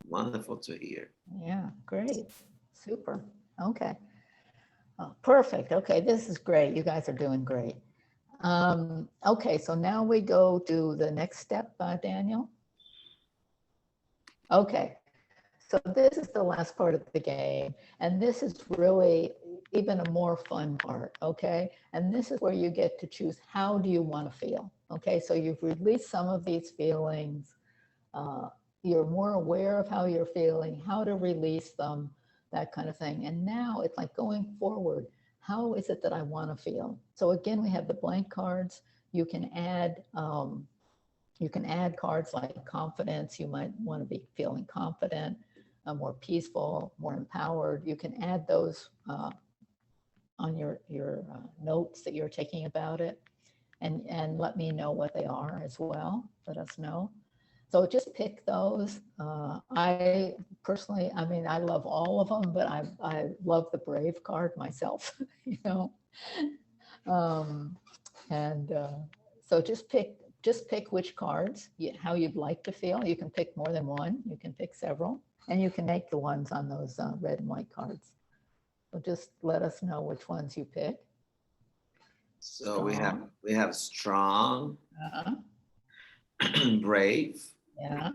wonderful to hear. yeah, great, super. Okay. Oh, perfect. Okay, this is great. You guys are doing great. Okay, so now we go to the next step, Daniel. Okay, so this is the last part of the game, and this is really even a more fun part, okay? And this is where you get to choose how do you want to feel, okay? So you've released some of these feelings. You're more aware of how you're feeling, how to release them, that kind of thing. And now it's like going forward. How is it that I want to feel? So again, we have the blank cards. You can add cards like confidence. You might want to be feeling confident, more peaceful, more empowered. You can add those on your notes that you're taking about it, and let me know what they are as well. Let us know. So just pick those. I personally, I mean, I love all of them, but I love the brave card myself, you know. So just pick which cards, how you'd like to feel. You can pick more than one, you can pick several, and you can make the ones on those red and white cards. So just let us know which ones you pick. So we have strong, brave. Yeah.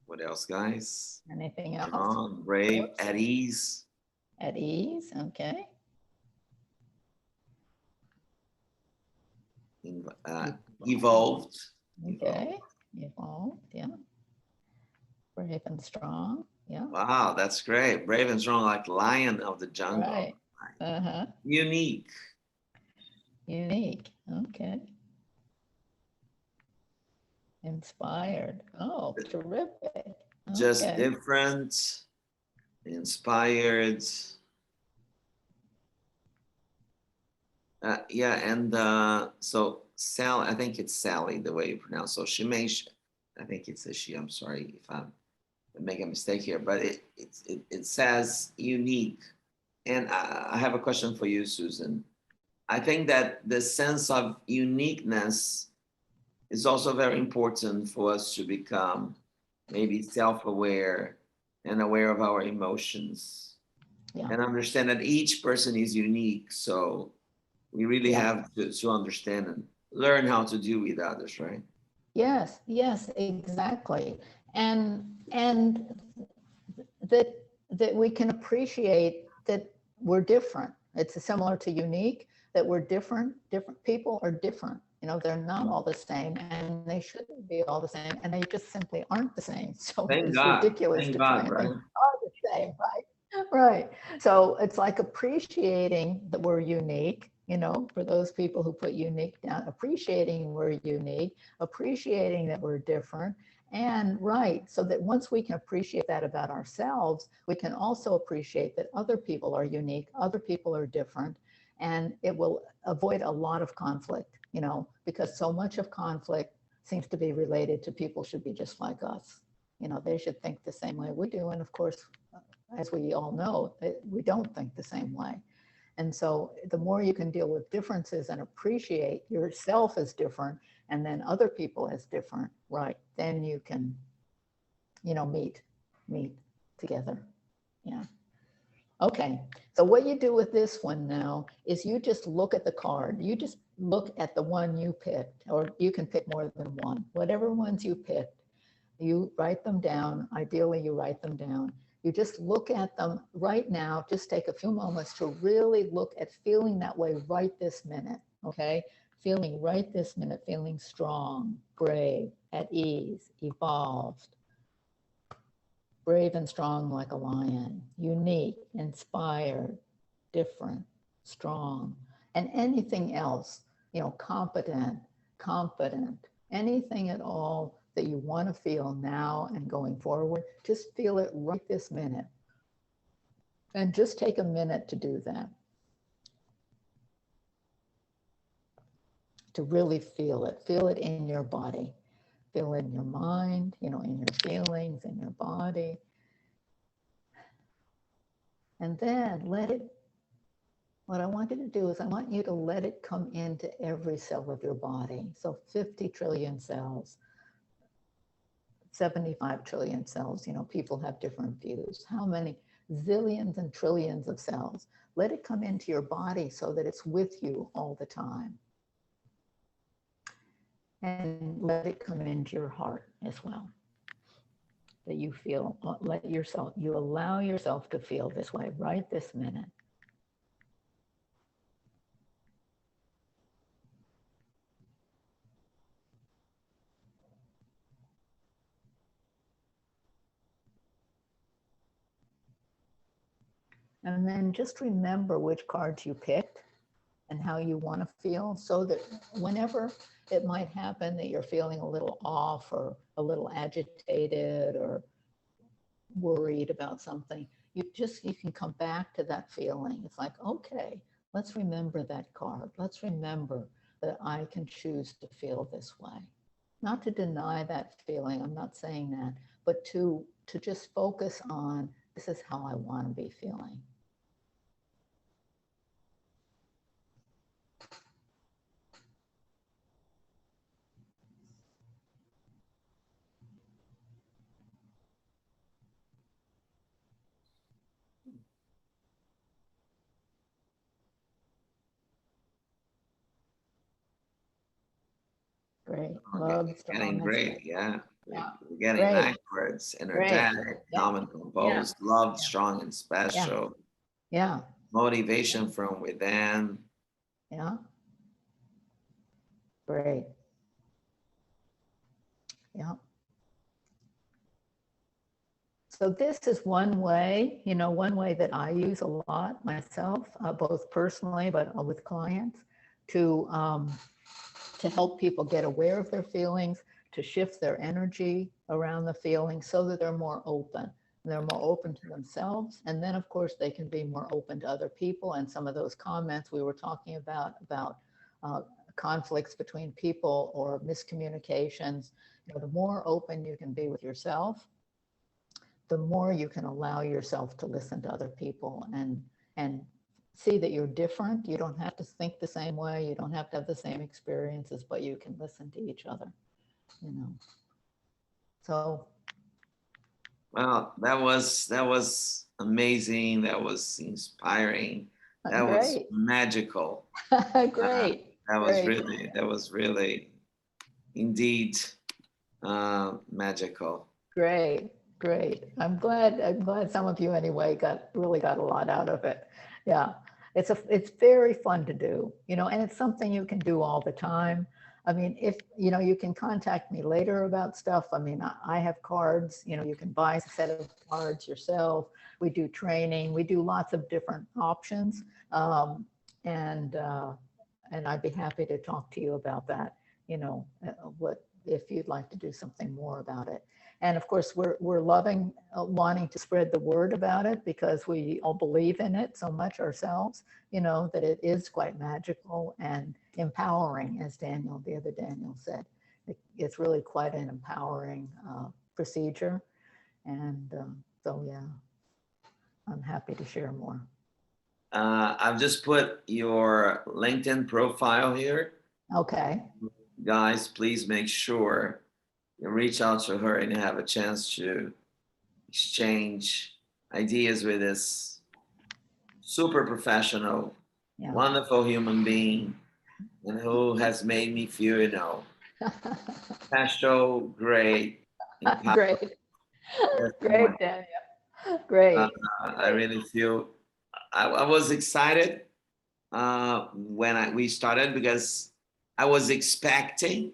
What else, guys? Anything else? Strong, brave, Oops. at ease. At ease, okay. Evolved. Okay, evolved, yeah. Brave and strong, yeah. Wow, that's great. Brave and strong, like lion of the jungle. Right. Uh-huh. Unique. Unique, okay. Inspired, oh, terrific. just Okay. different, inspired. Yeah, and so Sally, I think it's Sally the way you pronounce. So she may, I think it's a she. I'm sorry if I'm make a mistake here, but it says unique. And I have a question for you, Susan. I think that the sense of uniqueness is also very important for us to become maybe self-aware and aware of our emotions, Yeah. and understand that each person is unique. So we really Yeah. have to understand and learn how to deal with others, right? Yes, yes, exactly. And that we can appreciate that we're different. It's similar to unique, that we're different. Different people are different. You know, they're not all the same, and they shouldn't be all the same, and they just simply aren't the same. So Thank it's God. ridiculous Thank to try God, and right? think are the same, right? Right. So it's like appreciating that we're unique, you know, for those people who put unique down, appreciating we're unique, appreciating that we're different. And right, so that once we can appreciate that about ourselves, we can also appreciate that other people are unique, other people are different, and it will avoid a lot of conflict, you know, because so much of conflict seems to be related to people should be just like us. You know, they should think the same way we do. And of course, as we all know, we don't think the same way. And so the more you can deal with differences and appreciate yourself as different and then other people as different, right, then you can, you know, meet together. Yeah. Okay. So what you do with this one now is you just look at the card. You just look at the one you picked, or you can pick more than one. Whatever ones you picked, you write them down. Ideally, you write them down. You just look at them right now. Just take a few moments to really look at feeling that way right this minute, okay? Feeling right this minute, feeling strong, brave, at ease, evolved, brave and strong like a lion, unique, inspired, different, strong, and anything else, you know, competent, confident, anything at all that you want to feel now and going forward, just feel it right this minute. And just take a minute to do that. To really feel it in your body, feel it in your mind, you know, in your feelings, in your body. And then let it, what I want you to do is I want you to let it come into every cell of your body. So 50 trillion cells, 75 trillion cells, you know, people have different views. How many zillions and trillions of cells? Let it come into your body so that it's with you all the time. And let it come into your heart as well. That you feel, let yourself, you allow yourself to feel this way right this minute. And then just remember which cards you picked and how you want to feel, so that whenever it might happen that you're feeling a little off or a little agitated or worried about something, you can come back to that feeling. It's like, okay, let's remember that card. Let's remember that I can choose to feel this way. Not to deny that feeling, I'm not saying that, but to just focus on, this is how I want to be feeling. Great. Love, Getting strong, and great, steady. yeah. Yeah. We're getting Great. nice words, Great. energetic, Yeah. calm and composed, loved, Yeah. strong and special, Yeah. motivation from within. Yeah. Great. Yeah. So this is one way, you know, one way that I use a lot myself, both personally, but with clients, to help people get aware of their feelings, to shift their energy around the feeling so that they're more open. They're more open to themselves. And then of course they can be more open to other people. And some of those comments we were talking about conflicts between people or miscommunications, the more open you can be with yourself, the more you can allow yourself to listen to other people and see that you're different. You don't have to think the same way. You don't have to have the same experiences, but you can listen to each other, So. Well, that was amazing. That was inspiring. That was Great. magical. Great. That was really indeed magical. Great. I'm glad some of you anyway really got a lot out of it. Yeah. It's very fun to do, and it's something you can do all the time. I mean, if, you can contact me later about stuff. I mean, I have cards, you can buy a set of cards yourself. We do training, we do lots of different options. And I'd be happy to talk to you about that, if you'd like to do something more about it. And of course, we're wanting to spread the word about it because we all believe in it so much ourselves, that it is quite magical and empowering, as the other Daniel said. It's really quite an empowering procedure. And so, yeah, I'm happy to share more. I've just put your LinkedIn profile here. Okay. Guys, please make sure you reach out to her and have a chance to exchange ideas with this super professional, wonderful human being, and who has made me feel, special, great. Great, Daniel. Great. I really feel, I was excited when we started because I was expecting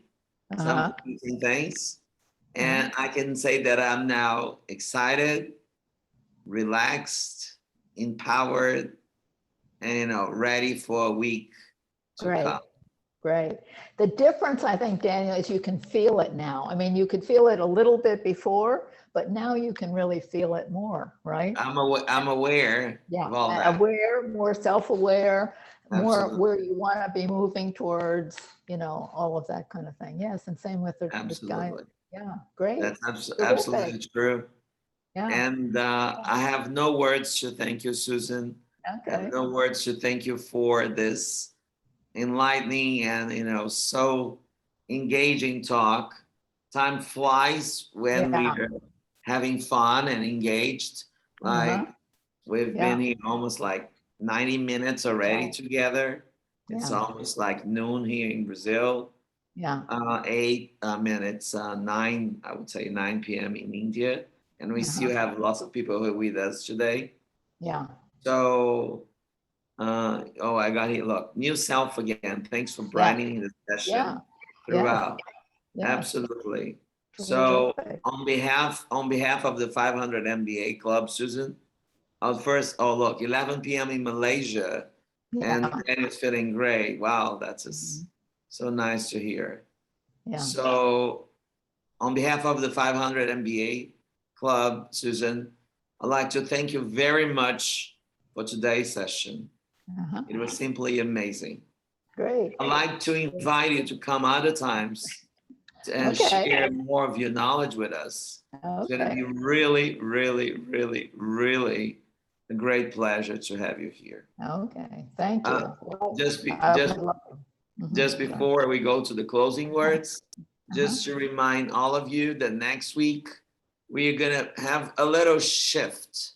some amazing things. And I can say that I'm now excited, relaxed, empowered, and ready for a week to come. Great. The difference, I think, Daniel, is you can feel it now. I mean, you could feel it a little bit before, but now you can really feel it more, right? I'm aware of all that. Aware, more self-aware, more Absolutely. where you want to be moving towards, all of that kind of thing. Yes, and same with the guy. Yeah, great. That's absolutely true. Yeah. And I have no words to thank you, Susan. Okay. I have no words to thank you for this enlightening and so engaging talk. Time flies when we're having fun and engaged. Like we've been here almost like 90 minutes already together. It's almost like noon here in Brazil. 8 minutes, 9, I would say 9 p.m. in India. And we still have lots of people who are with us today. Yeah. So, I got here. Look, new self again. Thanks for brightening the session throughout. Absolutely. So, on behalf of the 500 MBA Club, Susan, first, look, 11 p.m. in Malaysia, and Daniel's feeling great. Wow, that's just so nice to hear. So, on behalf of the 500 MBA Club, Susan, I'd like to thank you very much for today's session. It was simply amazing. Great. I'd like to invite you to come other times and share more of your knowledge with us. It's going to be really, really, really, really a great pleasure to have you here. Okay, thank you. Just before we go to the closing words, just to remind all of you that next week we're going to have a little shift.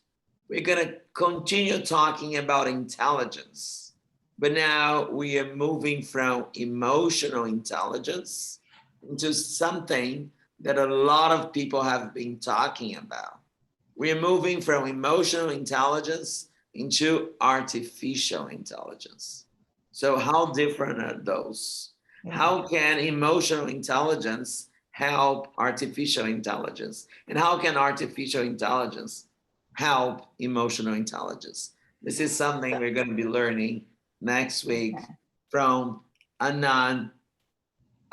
We're going to continue talking about intelligence, but now we are moving from emotional intelligence into something that a lot of people have been talking about. We're moving from emotional intelligence into artificial intelligence. So how different are those? How can emotional intelligence help artificial intelligence? And how can artificial intelligence help emotional intelligence? This is something we're going to be learning next week from Anand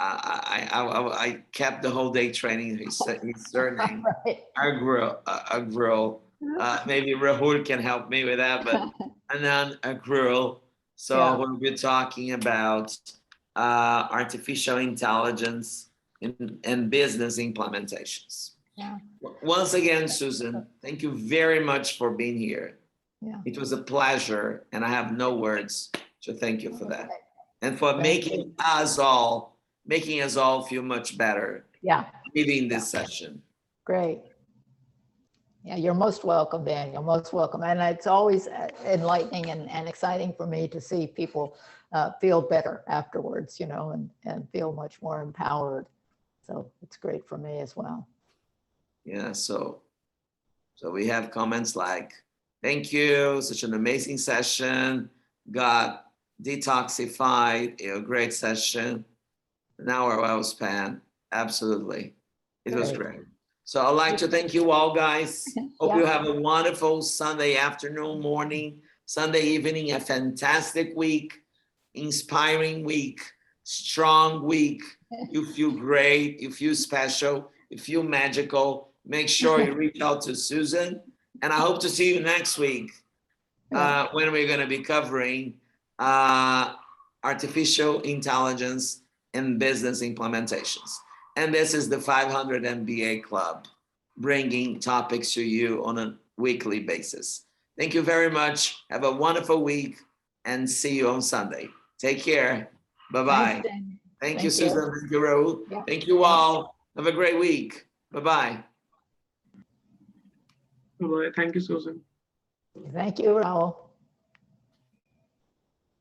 I kept the whole day training his surname. Right. Agril. Maybe Rahul can help me with that, but Anand Agril. So Yeah. we'll be talking about artificial intelligence and business implementations. Yeah. Once again, Susan, thank you very much for being here. Yeah. It was a pleasure, and I have no words to thank you for that, Okay. and for Thank making us all feel much better Yeah. leaving this session. Great. Yeah, you're most welcome, Dan. You're most welcome. And it's always enlightening and exciting for me to see people feel better afterwards, you know, and feel much more empowered. So it's great for me as well. Yeah, so we have comments like, thank you, such an amazing session, got detoxified, a great session, an hour well spent, absolutely, it was great. So I'd like to thank you all, guys. Hope you have a wonderful Sunday afternoon, morning, Sunday evening, a fantastic week, inspiring week, strong week. You feel great, you feel special, you feel magical. Make sure you reach out to Susan. And I hope to see you next week when we're going to be covering artificial intelligence and business implementations. And this is the 500 MBA Club, bringing topics to you on a weekly basis. Thank you very much. Have a wonderful week and see you on Sunday. Take care. Bye-bye. Thank you, Susan. Thank you, Rahul. Yeah. Thank you all. Have a great week. Bye-bye. Thank you, Susan. Thank you, Raul.